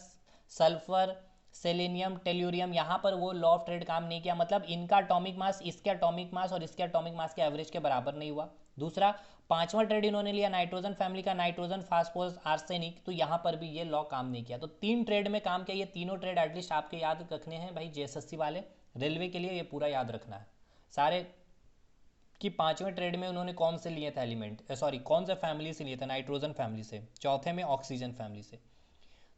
Speaker 1: सल्फर सेलेनियम टेल्यूरियम, यहाँ पर वो लॉ ऑफ ट्रेड काम नहीं किया, मतलब इनका एटॉमिक मास इसके एटॉमिक मास और इसके एटॉमिक मास के एवरेज के बराबर नहीं हुआ। दूसरा पांचवा ट्रेड इन्होंने लिया नाइट्रोजन फैमिली का, नाइट्रोजन फास्फोरस आर्सेनिक, तो यहाँ पर भी ये लॉ काम नहीं किया। तो 3 ट्रेड में काम किया, ये तीनों ट्रेड एटलीस्ट आपके याद रखने हैं भाई, जेएसएससी वाले रेलवे के लिए ये पूरा याद रखना है सारे, कि पांचवें ट्रेड में उन्होंने कौन से लिए थे एलिमेंट, सॉरी कौन से फैमिली से लिए थे, नाइट्रोजन फैमिली से, चौथे में ऑक्सीजन फैमिली से।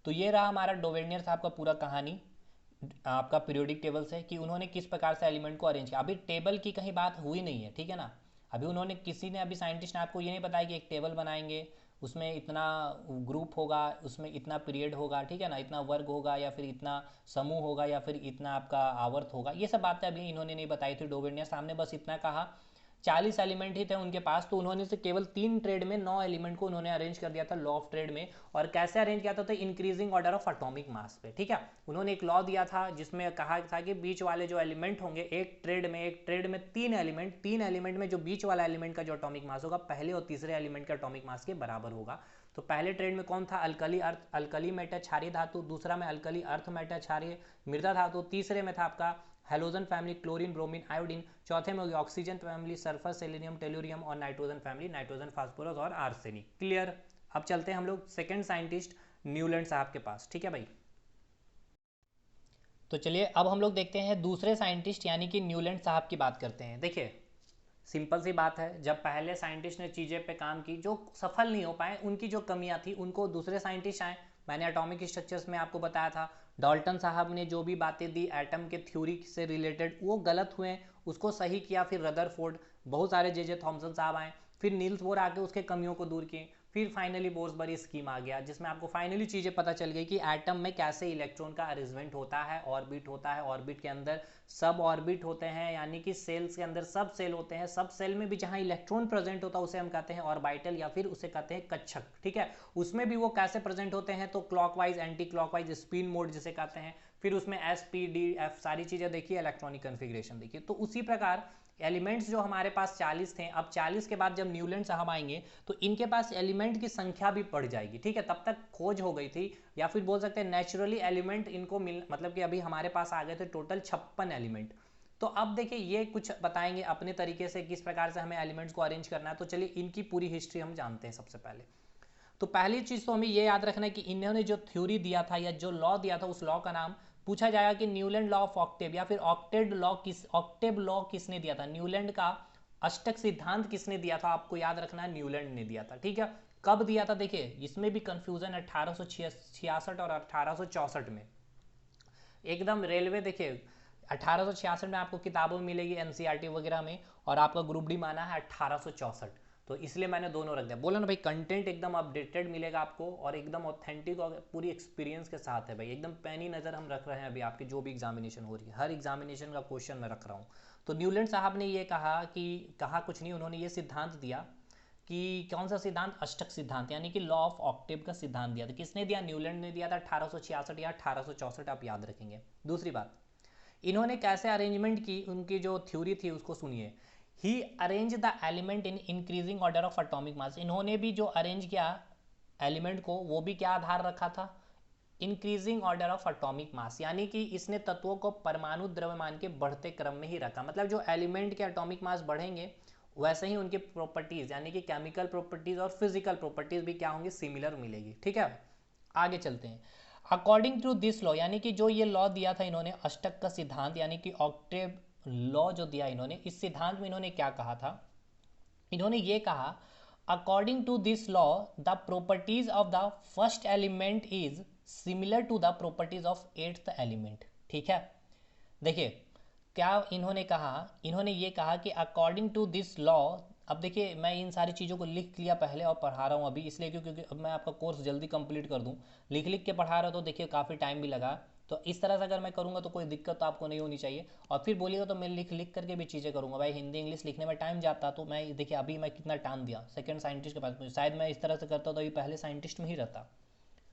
Speaker 1: तो ये रहा हमारा डोवेनियर साहब का पूरा कहानी आपका पीरियोडिक टेबल से, कि उन्होंने किस प्रकार से एलिमेंट को अरेंज किया। अभी टेबल की कहीं बात हुई नहीं है, ठीक है ना। अभी उन्होंने किसी ने अभी साइंटिस्ट ने आपको ये नहीं बताया कि एक टेबल बनाएंगे उसमें इतना ग्रुप होगा, उसमें इतना पीरियड होगा, ठीक है ना, इतना वर्ग होगा या फिर इतना समूह होगा या फिर इतना आपका आवर्त होगा, ये सब बातें अभी इन्होंने नहीं बताई थी। डोवेनियर साहब ने बस इतना कहा 40 एलिमेंट ही थे उनके पास, तो उन्होंने से केवल 3 ट्रेड में 9 एलिमेंट को उन्होंने अरेंज कर दिया था लॉ ऑफ ट्रेड में। और कैसे अरेंज किया था? तो इंक्रीजिंग ऑर्डर ऑफ एटॉमिक मास पे, ठीक है। उन्होंने एक लॉ दिया था जिसमें कहा था कि बीच वाले जो एलिमेंट होंगे एक ट्रेड में 3 एलिमेंट में जो बीच वाला एलिमेंट का जो एटॉमिक मास होगा पहले और तीसरे एलिमेंट के एटॉमिक मास के बराबर होगा। तो पहले ट्रेड में कौन था? अल्कली मेटल क्षारीय धातु, दूसरा में अल्कली अर्थ मेटल क्षारीय मृदा धातु, तीसरे में था आपका halogen family chlorine bromine iodine, चौथे में होगी oxygen family sulphur selenium tellurium, और नाइट्रोजन फैमिली नाइट्रोजन फास्फोरस और आर्सेनिक। क्लियर। अब चलते हैं हम लोग सेकंड साइंटिस्ट न्यूलैंड साहब के पास, ठीक है भाई। तो चलिए अब हम लोग देखते हैं दूसरे साइंटिस्ट यानी कि न्यूलैंड साहब की बात करते हैं। देखिए सिंपल सी बात है, जब पहले साइंटिस्ट ने चीज़ें पे काम की जो सफल नहीं हो पाए, उनकी जो कमियां थी उनको दूसरे साइंटिस्ट आए। मैंने एटॉमिक स्ट्रक्चर्स में आपको बताया था, डाल्टन साहब ने जो भी बातें दी एटम के थ्योरी से रिलेटेड वो गलत हुए, उसको सही किया। फिर रदरफोर्ड, बहुत सारे जे थॉमसन साहब आए, फिर नील्स बोर आके उसके कमियों को दूर किए, फिर फाइनली बोर्सबरी स्कीम आ गया जिसमें आपको फाइनली चीज़ें पता चल गई कि एटम में कैसे इलेक्ट्रॉन का अरेंजमेंट होता है, ऑर्बिट होता है, ऑर्बिट के अंदर सब ऑर्बिट होते हैं, यानी कि सेल्स के अंदर सब सेल होते हैं, सब सेल में भी जहां इलेक्ट्रॉन प्रेजेंट होता है उसे हम कहते हैं ऑर्बिटल या फिर उसे कहते हैं कक्षक, ठीक है। उसमें भी वो कैसे प्रेजेंट होते हैं? तो clockwise anti clockwise spin mode जिसे कहते हैं, फिर उसमें एस पी डी एफ सारी चीज़ें देखिए, इलेक्ट्रॉनिक कन्फिग्रेशन देखिए। तो उसी प्रकार एलिमेंट्स जो हमारे पास 40 थे, अब 40 के बाद जब न्यूलैंड साहब आएंगे तो इनके पास एलिमेंट की संख्या भी बढ़ जाएगी, ठीक है। तब तक खोज हो गई थी, या फिर बोल सकते हैं नेचुरली एलिमेंट इनको मिल, मतलब कि अभी हमारे पास आ गए थे टोटल 56 एलिमेंट। तो अब देखिए ये कुछ बताएंगे अपने तरीके से किस प्रकार से हमें एलिमेंट्स को अरेंज करना है। तो चलिए इनकी पूरी हिस्ट्री हम जानते हैं सबसे पहले। तो पहली चीज़ तो हमें ये याद रखना है कि इन्होंने जो थ्योरी दिया था या जो लॉ दिया था उस लॉ का नाम पूछा जाएगा कि न्यूलैंड लॉ ऑफ ऑक्टेव या फिर ऑक्टेव लॉ किसने दिया था? न्यूलैंड का अष्टक सिद्धांत किसने दिया था? आपको याद रखना है न्यूलैंड ने दिया था, ठीक है। कब दिया था? देखिए इसमें भी कंफ्यूजन 1866 और 1864 में, एकदम रेलवे। देखिए 1866 में आपको किताबों में मिलेगी एनसीईआरटी वगैरह में, और आपका ग्रुप डी माना है 1864, तो इसलिए मैंने दोनों रख दिया। बोला ना भाई, कंटेंट एकदम अपडेटेड मिलेगा आपको और एकदम ऑथेंटिक और पूरी एक्सपीरियंस के साथ है भाई, एकदम पैनी नज़र हम रख रहे हैं अभी आपकी जो भी एग्जामिनेशन हो रही है, हर एग्जामिनेशन का क्वेश्चन मैं रख रहा हूँ। तो न्यूलैंड साहब ने ये कहा कुछ नहीं, उन्होंने ये सिद्धांत दिया कि कौन सा सिद्धांत? अष्टक सिद्धांत, यानी कि लॉ ऑफ ऑक्टेव का सिद्धांत दिया था। किसने दिया? न्यूलैंड ने दिया था 1866 या 1864, आप याद रखेंगे। दूसरी बात, इन्होंने कैसे अरेंजमेंट की, उनकी जो थ्योरी थी उसको सुनिए। He arrange the element in increasing order of atomic mass. इन्होंने भी जो अरेंज किया एलिमेंट को, वो भी क्या आधार रखा था? इंक्रीजिंग ऑर्डर ऑफ एटॉमिक मास, यानी कि इसने तत्वों को परमाणु द्रव्यमान के बढ़ते क्रम में ही रखा। मतलब जो एलिमेंट के एटॉमिक मास बढ़ेंगे वैसे ही उनके प्रॉपर्टीज यानी कि केमिकल प्रॉपर्टीज और फिजिकल प्रॉपर्टीज भी क्या होंगी? सिमिलर मिलेगी, ठीक है। आगे चलते हैं। अकॉर्डिंग टू दिस लॉ, यानी कि जो ये लॉ दिया था इन्होंने अष्टक का सिद्धांत यानी कि ऑक्टेव लॉ जो दिया इन्होंने, इस सिद्धांत में इन्होंने क्या कहा था? इन्होंने ये कहा, according to this law the properties of the first element is similar to the properties of eighth element, ठीक है। देखिए क्या इन्होंने कहा? इन्होंने ये कहा कि अकॉर्डिंग टू दिस लॉ, अब देखिए मैं इन सारी चीज़ों को लिख लिया पहले और पढ़ा रहा हूँ अभी, इसलिए क्योंकि अब मैं आपका कोर्स जल्दी कंप्लीट कर दूँ, लिख लिख के पढ़ा रहा हूँ तो देखिए काफ़ी टाइम भी लगा। तो इस तरह से अगर मैं करूँगा तो कोई दिक्कत तो आपको नहीं होनी चाहिए, और फिर बोलिएगा तो मैं लिख लिख करके भी चीज़ें करूँगा भाई, हिंदी इंग्लिश लिखने में टाइम जाता। तो मैं देखिए अभी मैं कितना टाइम दिया सेकंड साइंटिस्ट के पास, शायद मैं इस तरह से करता तो अभी पहले साइंटिस्ट में ही रहता।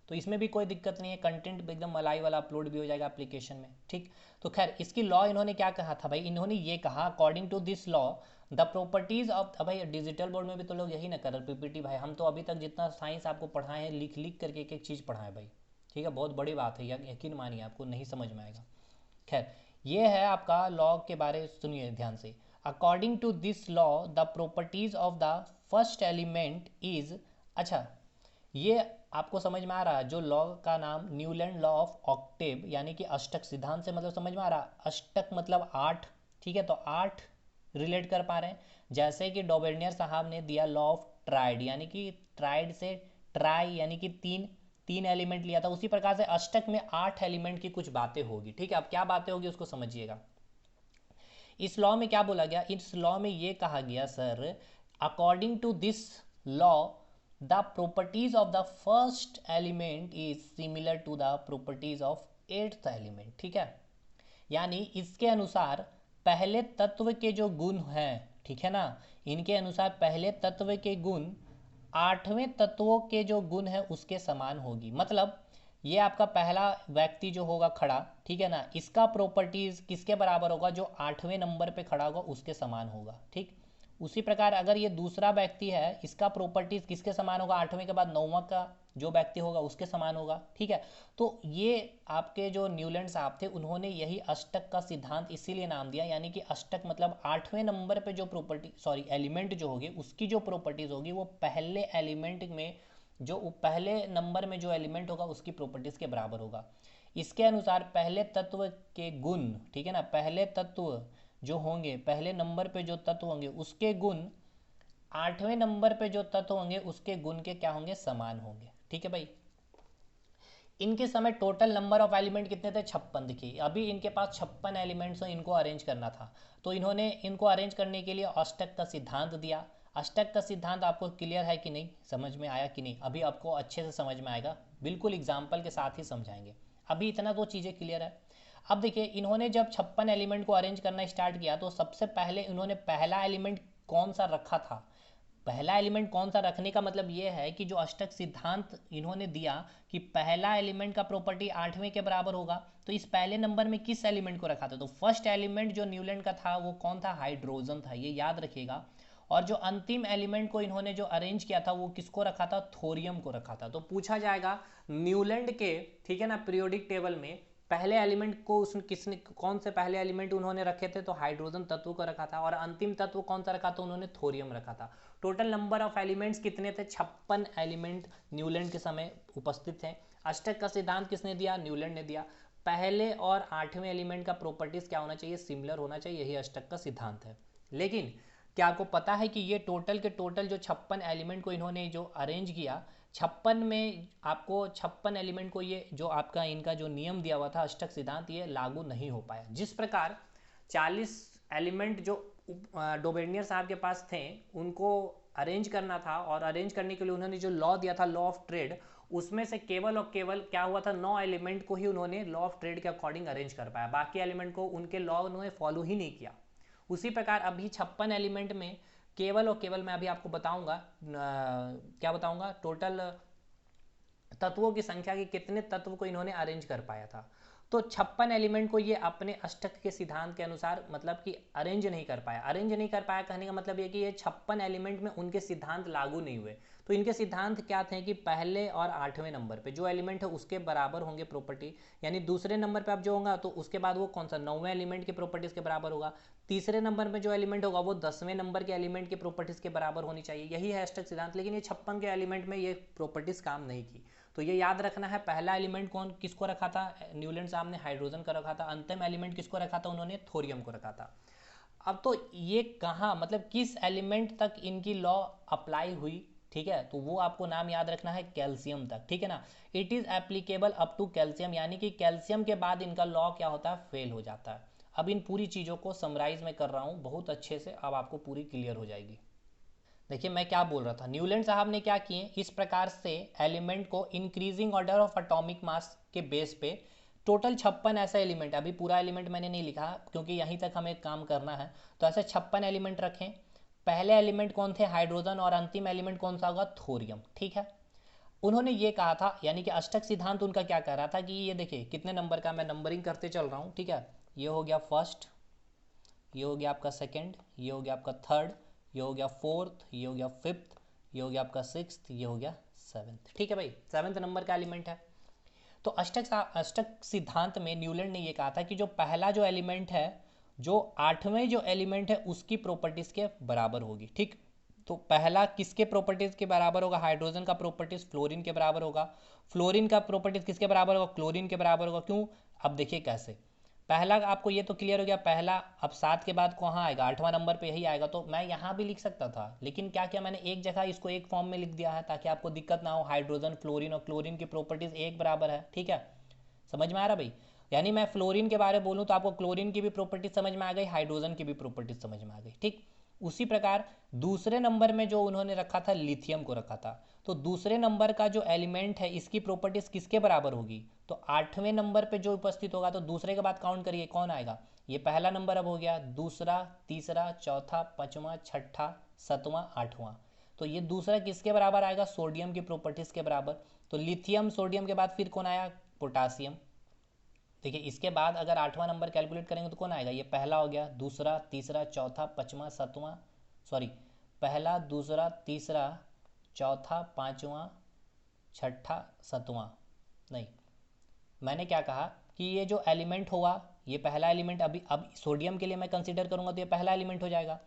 Speaker 1: तो इसमें भी कोई दिक्कत नहीं है, कंटेंट एकदम मलाई वाला अपलोड भी हो जाएगा एप्लीकेशन में, ठीक। तो खैर इसकी लॉ इन्होंने क्या कहा था भाई? इन्होंने ये कहा, according to this law the properties of, भाई डिजिटल बोर्ड में भी तो लोग यही ना कर रहे पीपीटी भाई, हम तो अभी तक जितना साइंस आपको पढ़ाए हैं लिख लिख करके एक एक चीज़ पढ़ाएं भाई, ठीक है। बहुत बड़ी बात है, यकीन मानिए आपको नहीं समझ में आएगा। खैर ये है आपका लॉ के बारे, सुनिए ध्यान से। According to this law the properties of the first element is, अच्छा ये आपको समझ में आ रहा है? जो लॉ का नाम न्यूलैंड लॉ ऑफ ऑक्टेव यानी कि अष्टक सिद्धांत से मतलब समझ में आ रहा? अष्टक मतलब 8, ठीक है। तो 8 रिलेट कर पा रहे हैं, जैसे कि डॉबर्नियर साहब ने दिया लॉ ऑफ ट्राइड, यानी कि ट्राइड से ट्राई यानी कि तीन तीन एलिमेंट लिया था। उसी प्रकार से अष्टक में 8 एलिमेंट की कुछ बातें होगी, ठीक है। अब क्या बातें होगी उसको समझिएगा। इस लॉ में क्या बोला गया? इस लॉ में ये कहा गया sir, according to this law the properties of the first element is similar to the properties of eighth element, ठीक है। यानी इसके अनुसार पहले तत्व के जो गुण हैं, ठीक है ना। इनके अनुसार पहले तत्व के गुण आठवें तत्वों के जो गुण है उसके समान होगी। मतलब ये आपका पहला व्यक्ति जो होगा खड़ा, ठीक है ना, इसका प्रॉपर्टीज किसके बराबर होगा, जो आठवें नंबर पे खड़ा होगा उसके समान होगा। ठीक, उसी प्रकार अगर ये दूसरा व्यक्ति है, इसका प्रॉपर्टीज किसके समान होगा, आठवें के बाद नौवां का जो व्यक्ति होगा उसके समान होगा। ठीक है, तो ये आपके जो न्यूलैंड साहब थे उन्होंने यही अष्टक का सिद्धांत इसीलिए नाम दिया, यानी कि अष्टक मतलब आठवें नंबर पे जो प्रॉपर्टी सॉरी एलिमेंट जो होगी उसकी जो प्रॉपर्टीज होगी वो पहले एलिमेंट में जो पहले नंबर में जो एलिमेंट होगा उसकी प्रॉपर्टीज के बराबर होगा। इसके अनुसार पहले तत्व के गुण, ठीक है ना, पहले तत्व जो होंगे, पहले नंबर पे जो तत्व होंगे उसके गुण आठवें नंबर पे जो तत्व होंगे उसके गुण के क्या होंगे, समान होंगे। ठीक है भाई। इनके समय टोटल नंबर ऑफ एलिमेंट कितने थे, 56 थे। अभी इनके पास 56 एलिमेंट्स हैं, इनको अरेंज करना था। तो इन्होंने इनको अरेंज करने के लिए अष्टक का सिद्धांत दिया। अष्टक का सिद्धांत आपको क्लियर है कि नहीं, समझ में आया कि नहीं? अभी आपको अच्छे से समझ में आएगा, बिल्कुल एग्जाम्पल के साथ ही समझाएंगे। अभी इतना तो चीज़ें क्लियर है। अब देखिए, इन्होंने जब 56 एलिमेंट को अरेंज करना स्टार्ट किया तो सबसे पहले इन्होंने पहला एलिमेंट कौन सा रखा था। पहला एलिमेंट कौन सा रखने का मतलब ये है कि जो अष्टक सिद्धांत इन्होंने दिया कि पहला एलिमेंट का प्रॉपर्टी आठवें के बराबर होगा, तो इस पहले नंबर में किस एलिमेंट को रखा था, तो फर्स्ट एलिमेंट जो न्यूलैंड का था वो कौन था, हाइड्रोजन था, ये याद रखिएगा। और जो अंतिम एलिमेंट को इन्होंने जो अरेंज किया था वो किसको रखा था, थोरियम को रखा था। तो पूछा जाएगा न्यूलैंड के, ठीक है ना, पीरियोडिक टेबल में पहले एलिमेंट को उसने किसने, कौन से पहले एलिमेंट उन्होंने रखे थे, तो हाइड्रोजन तत्व को रखा था। और अंतिम तत्व कौन सा रखा था, उन्होंने थोरियम रखा था। टोटल नंबर ऑफ एलिमेंट्स कितने थे, 56 एलिमेंट न्यूलैंड के समय उपस्थित थे। अष्टक का सिद्धांत किसने दिया, न्यूलैंड ने दिया। पहले और आठवें एलिमेंट का प्रॉपर्टीज क्या होना चाहिए, सिमिलर होना चाहिए, यही अष्टक का सिद्धांत है। लेकिन क्या आपको पता है कि ये टोटल के टोटल जो 56 एलिमेंट को इन्होंने जो अरेंज किया, 56 में आपको 56 एलिमेंट को ये जो आपका इनका जो नियम दिया हुआ था अष्टक सिद्धांत, ये लागू नहीं हो पाया। जिस प्रकार 40 एलिमेंट जो डोबेनियर साहब के पास थे उनको अरेंज करना था, और अरेंज करने के लिए उन्होंने जो लॉ दिया था, लॉ ऑफ ट्रेड, उसमें से केवल और केवल क्या हुआ था, 9 एलिमेंट को ही उन्होंने लॉ ऑफ ट्रेड के अकॉर्डिंग अरेंज कर पाया, बाकी एलिमेंट को उनके लॉ उन्होंने फॉलो ही नहीं किया। उसी प्रकार अभी 56 एलिमेंट में केवल और केवल मैं अभी आपको बताऊंगा, क्या बताऊंगा, टोटल तत्वों की संख्या के कितने तत्व को इन्होंने अरेंज कर पाया था। तो 56 एलिमेंट को ये अपने अष्टक के सिद्धांत के अनुसार मतलब कि अरेंज नहीं कर पाया। अरेंज नहीं कर पाया कहने का मतलब ये कि ये 56 एलिमेंट में उनके सिद्धांत लागू नहीं हुए। तो इनके सिद्धांत क्या थे कि पहले और आठवें नंबर पे जो एलिमेंट है उसके बराबर होंगे प्रॉपर्टी, यानी दूसरे नंबर पे आप जो होगा तो उसके बाद वो कौन सा, 9वें एलिमेंट के प्रॉपर्टीज के बराबर होगा। तीसरे नंबर में जो एलिमेंट होगा वो 10वें नंबर के एलिमेंट के प्रॉपर्टीज के बराबर होनी चाहिए, यही है अष्टक सिद्धांत। लेकिन ये 56 के एलिमेंट में ये प्रॉपर्टीज काम नहीं की। तो ये याद रखना है, पहला एलिमेंट कौन किसको रखा था, न्यूलैंड साहब ने हाइड्रोजन का रखा था। अंतिम एलिमेंट किसको रखा था, उन्होंने थोरियम को रखा था। अब तो ये कहाँ मतलब किस एलिमेंट तक इनकी लॉ अप्लाई हुई, ठीक है, तो वो आपको नाम याद रखना है, कैल्शियम तक, ठीक है ना। It is applicable up to calcium, यानी कि कैल्शियम के बाद इनका लॉ क्या होता है, फेल हो जाता है। अब इन पूरी चीज़ों को समराइज में कर रहा हूँ बहुत अच्छे से, अब आपको पूरी क्लियर हो जाएगी। देखिए मैं क्या बोल रहा था, न्यूलैंड साहब ने क्या किए, इस प्रकार से एलिमेंट को इंक्रीजिंग ऑर्डर ऑफ एटॉमिक मास के बेस पे टोटल 56 ऐसा एलिमेंट, अभी पूरा एलिमेंट मैंने नहीं लिखा क्योंकि यहीं तक हमें काम करना है, तो ऐसे 56 एलिमेंट रखें। पहले एलिमेंट कौन थे, हाइड्रोजन, और अंतिम एलिमेंट कौन सा होगा, थोरियम, ठीक है। उन्होंने ये कहा था, यानी कि अष्टक सिद्धांत उनका क्या कह रहा था कि ये देखिए कितने नंबर का, मैं नंबरिंग करते चल रहा हूँ, ठीक है। ये हो गया फर्स्ट, ये हो गया आपका सेकंड, ये हो गया आपका थर्ड, ये हो गया फोर्थ, ये हो गया फिफ्थ, ये हो गया आपका सिक्स्थ, ये हो गया सेवन्थ, ठीक है भाई, सेवन्थ नंबर का एलिमेंट है। तो अष्टक सिद्धांत में न्यूलैंड ने ये कहा था कि जो पहला जो एलिमेंट है, जो आठवें जो एलिमेंट है उसकी प्रॉपर्टीज के बराबर होगी, ठीक। तो पहला किसके प्रॉपर्टीज के बराबर होगा, हाइड्रोजन का प्रॉपर्टीज फ्लोरीन के बराबर होगा। फ्लोरीन का प्रॉपर्टीज किसके बराबर होगा, क्लोरीन के बराबर होगा। क्यों, अब देखिए कैसे, पहला आपको ये तो क्लियर हो गया, पहला, अब 7 के बाद कहाँ आएगा, 8वां नंबर पे यही आएगा। तो मैं यहाँ भी लिख सकता था, लेकिन क्या किया मैंने, एक जगह इसको एक फॉर्म में लिख दिया है ताकि आपको दिक्कत ना हो। हाइड्रोजन, फ्लोरीन और क्लोरीन की प्रॉपर्टीज एक बराबर है, ठीक है, समझ में आ रहा भाई। यानी मैं फ्लोरीन के बारे में बोलूँ तो आपको क्लोरीन की भी प्रॉपर्टीज समझ में आ गई, हाइड्रोजन की भी प्रॉपर्टीज समझ में आ गई, ठीक। उसी प्रकार दूसरे नंबर में जो उन्होंने रखा था, लिथियम को रखा था। तो दूसरे नंबर का जो एलिमेंट है इसकी प्रॉपर्टीज किसके बराबर होगी, तो 8वें नंबर पे जो उपस्थित होगा, तो दूसरे के बाद काउंट करिए कौन आएगा, ये पहला नंबर अब हो गया, दूसरा, तीसरा, चौथा, पांचवा, छठा, सातवां, आठवां। तो ये दूसरा किसके बराबर आएगा? सोडियम की प्रॉपर्टीज के बराबर। तो लिथियम सोडियम के बाद फिर कौन आया? पोटासियम। देखिए इसके बाद अगर आठवां नंबर कैलकुलेट करेंगे तो कौन आएगा? ये पहला हो गया, दूसरा, तीसरा, चौथा, पांचवा, सातवां, सॉरी, पहला, दूसरा, तीसरा, चौथा, पांचवा, छठा, सातवां, नहीं, मैंने क्या कहा कि ये जो एलिमेंट होगा, ये पहला एलिमेंट, अभी अब सोडियम के लिए मैं कंसीडर करूंगा तो ये पहला एलिमेंट हो जाएगा।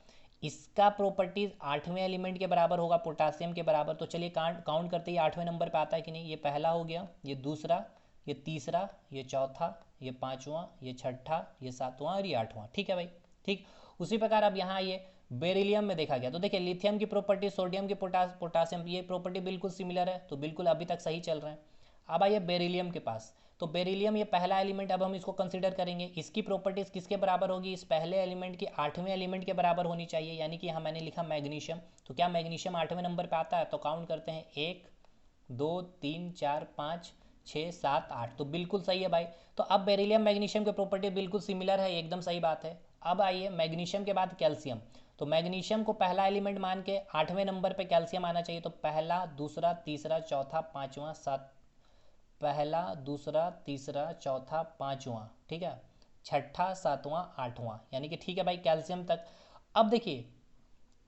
Speaker 1: इसका प्रॉपर्टीज आठवें एलिमेंट के बराबर होगा, पोटासियम के बराबर। तो चलिए काउंट करते ही आठवें नंबर पे आता है कि नहीं। ये पहला हो गया, ये दूसरा, ये तीसरा, ये चौथा, ये पांचवा, ये छठा, ये सातवां और ये आठवां। ठीक है भाई, ठीक। उसी प्रकार अब यहाँ ये बेरिलियम में देखा गया तो देखिए लिथियम की प्रॉपर्टी, सोडियम की, पोटासियम, ये प्रॉपर्टी बिल्कुल सिमिलर है, तो बिल्कुल अभी तक सही चल रहे हैं। अब आइए बेरिलियम के पास। तो बेरिलियम ये पहला एलिमेंट, अब हम इसको कंसीडर करेंगे। इसकी प्रॉपर्टीज किसके बराबर होगी? इस पहले एलिमेंट की आठवें एलिमेंट के बराबर होनी चाहिए, यानी कि यहाँ मैंने लिखा मैग्नीशियम। तो क्या मैग्नीशियम आठवें नंबर पे आता है? तो काउंट करते हैं, 1 2 3 4 5 6 7 8। तो बिल्कुल सही है भाई। तो अब बेरिलियम मैग्नीशियम की प्रॉपर्टी बिल्कुल सिमिलर है, एकदम सही बात है। अब आइए मैग्नीशियम के बाद कैल्शियम। तो मैग्नीशियम को पहला एलिमेंट मान के आठवें नंबर पे कैल्शियम आना चाहिए। तो पहला, दूसरा, तीसरा, चौथा, पांचवा, सात, पहला, दूसरा, तीसरा, चौथा, पांचवा, ठीक है, छठा, सातवां, आठवां, यानी कि ठीक है भाई कैल्शियम तक। अब देखिए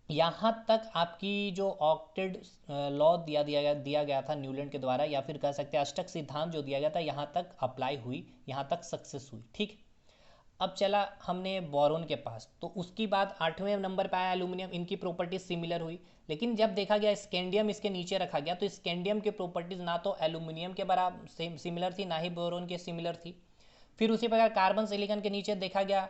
Speaker 1: यहाँ तक आपकी जो ऑक्टेड लॉ दिया गया था न्यूलैंड के द्वारा, या फिर कह सकते हैं अष्टक सिद्धांत जो दिया गया था, यहाँ तक अप्लाई हुई, यहाँ तक सक्सेस हुई, ठीक। अब चला हमने बोरोन के पास, तो उसकी बाद आठवें नंबर पे आया एल्यूमिनियम। इनकी प्रॉपर्टीज सिमिलर हुई, लेकिन जब देखा गया स्कैंडियम इसके नीचे रखा गया, तो स्कैंडियम की प्रॉपर्टीज ना तो एल्यूमिनियम के बराबर सिमिलर थी, ना ही बोरोन के सिमिलर थी। फिर उसी प्रकार कार्बन सिलिकॉन के नीचे देखा गया,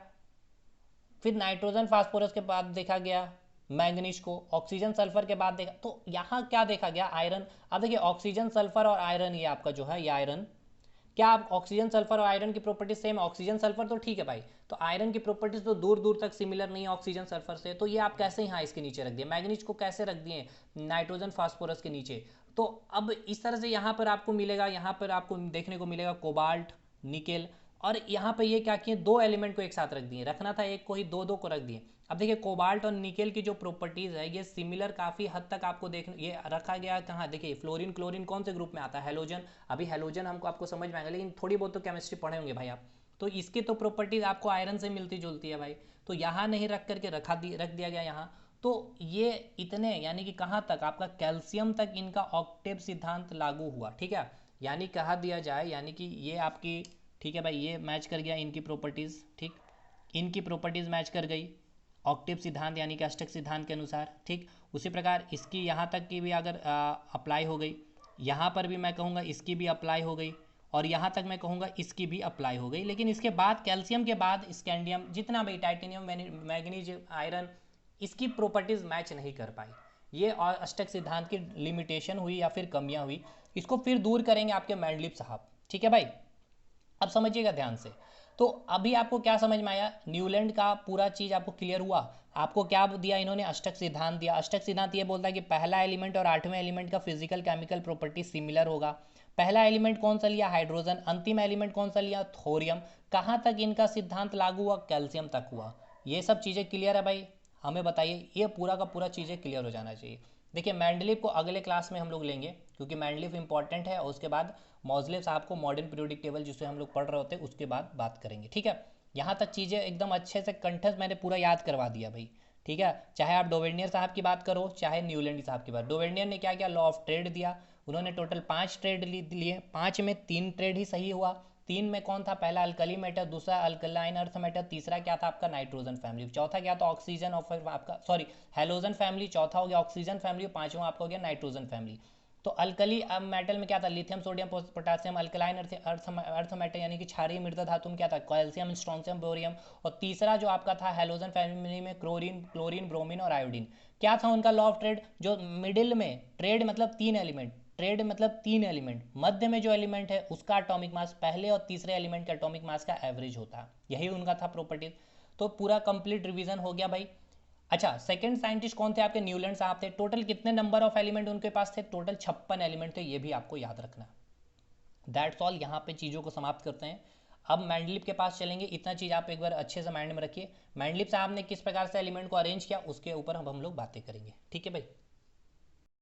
Speaker 1: फिर नाइट्रोजन फास्फोरस के बाद देखा गया मैंगनीज को, ऑक्सीजन सल्फर के बाद देखा, तो यहाँ क्या देखा गया? आयरन। अब देखिए ऑक्सीजन सल्फर और आयरन, ये आपका जो है ये आयरन, क्या आप ऑक्सीजन सल्फर और आयरन की प्रॉपर्टीज सेम है? ऑक्सीजन सल्फर तो ठीक है भाई, तो आयरन की प्रॉपर्टीज तो दूर दूर तक सिमिलर नहीं है ऑक्सीजन सल्फर से। तो ये आप कैसे यहाँ इसके नीचे रख दिए? मैग्नीज को कैसे रख दिए नाइट्रोजन फास्फोरस के नीचे? तो अब इस तरह से यहाँ पर आपको मिलेगा, यहाँ पर आपको देखने को मिलेगा कोबाल्ट, निकेल, और यहाँ पे ये क्या किए? दो एलिमेंट को एक साथ रख दिए, रखना था एक को ही, दो दो को रख दिए। अब देखिए कोबाल्ट और निकेल की जो प्रॉपर्टीज है ये सिमिलर काफ़ी हद तक आपको देखने, ये रखा गया कहाँ? देखिए फ्लोरीन क्लोरीन कौन से ग्रुप में आता है? हेलोजन। अभी हेलोजन हमको आपको समझ में आएगा, लेकिन थोड़ी बहुत तो केमिस्ट्री पढ़े होंगे भाई आप। तो इसकी तो प्रॉपर्टीज आपको आयरन से मिलती जुलती है भाई, तो यहाँ नहीं रख करके रख दिया गया यहाँ। तो ये इतने, यानी कि कहाँ तक? आपका कैल्शियम तक इनका ऑक्टेव सिद्धांत लागू हुआ, ठीक है। यानी कहा दिया जाए, यानी कि ये आपकी, ठीक है भाई, ये मैच कर गया इनकी प्रॉपर्टीज़, ठीक, इनकी प्रॉपर्टीज़ मैच कर गई ऑक्टेव सिद्धांत यानी कि अष्टक सिद्धांत के अनुसार, ठीक। उसी प्रकार इसकी यहाँ तक की भी अगर अप्लाई हो गई, यहाँ पर भी मैं कहूँगा इसकी भी अप्लाई हो गई, और यहाँ तक मैं कहूँगा इसकी भी अप्लाई हो गई। लेकिन इसके बाद कैल्शियम के बाद स्कैंडियम, जितना भी टाइटेनियम, मैग्नीज, आयरन, इसकी प्रॉपर्टीज़ मैच नहीं कर पाई। ये और अष्टक सिद्धांत की लिमिटेशन हुई या फिर कमियाँ हुई। इसको फिर दूर करेंगे आपके मैंडलिप साहब, ठीक है भाई। अब समझिएगा ध्यान से। तो अभी आपको क्या समझ में आया? न्यूलैंड का पूरा चीज आपको क्लियर हुआ? आपको क्या दिया इन्होंने? अष्टक सिद्धांत दिया। अष्टक सिद्धांत ये बोलता है कि पहला एलिमेंट और आठवें एलिमेंट का फिजिकल केमिकल प्रॉपर्टी सिमिलर होगा। पहला एलिमेंट कौन सा लिया? हाइड्रोजन। अंतिम एलिमेंट कौन सा लिया? थोरियम। कहाँ तक इनका सिद्धांत लागू हुआ? कैल्शियम तक हुआ। ये सब चीज़ें क्लियर है भाई? हमें बताइए, ये पूरा का पूरा चीज़ें क्लियर हो जाना चाहिए। देखिए मैंडलीफ को अगले क्लास में हम लोग लेंगे, क्योंकि मैंडलीफ इंपॉर्टेंट है, और उसके बाद मौजले साहब को मॉडर्न पीरियोडिक टेबल जिसे हम लोग पढ़ रहे होते हैं उसके बाद बात करेंगे, ठीक है। यहाँ तक चीज़ें एकदम अच्छे से कंठस्थ मैंने पूरा याद करवा दिया भाई, ठीक है। चाहे आप डोवेनियर साहब की बात करो, चाहे न्यूलैंड साहब की बात। डोवेनियर ने क्या किया? लॉ ऑफ ट्रेड दिया। उन्होंने टोटल 5 ट्रेड लिए, 5 में 3 ट्रेड ही सही हुआ। 3 में कौन था? पहला अल्कली मैटर, दूसरा अल्कलाइन अर्थ मैटर, तीसरा क्या था आपका? नाइट्रोजन फैमिली, चौथा क्या था? ऑक्सीजन, और फिर आपका सॉरी हेलोजन फैमिली, चौथा हो गया ऑक्सीजन फैमिली, पांचवा आपका हो गया नाइट्रोजन फैमिली। तो अल्कली मेटल में क्या था? Lithium sodium potassium. Alkaline earth metal यानी कि क्षारीय मृदा धातु में क्या था? Calcium strontium bohrium. और तीसरा जो आपका था हेलोजन फैमिली में क्लोरीन क्लोरीन ब्रोमीन और आयोडीन। क्या था उनका लॉ ऑफ ट्रेड? जो मिडिल में ट्रेड मतलब 3 एलिमेंट, ट्रेड मतलब 3 एलिमेंट, मध्य में जो एलिमेंट है उसका एटॉमिक मास पहले और तीसरे एलिमेंट के एटॉमिक मास का एवरेज होता है, यही उनका था प्रॉपर्टी। तो पूरा कंप्लीट रिवीजन हो गया भाई। अच्छा, सेकंड साइंटिस्ट कौन थे आपके? न्यूलैंड साहब थे। टोटल कितने नंबर ऑफ एलिमेंट उनके पास थे? टोटल 56 एलिमेंट थे, ये भी आपको याद रखना। दैट्स ऑल, यहाँ पे चीज़ों को समाप्त करते हैं। अब मैंडलिप के पास चलेंगे। इतना चीज़ आप एक बार अच्छे से माइंड में रखिए। मैंडलिप साहब ने किस प्रकार से एलिमेंट को अरेंज किया उसके ऊपर अब हम लोग बातें करेंगे। ठीक है भाई।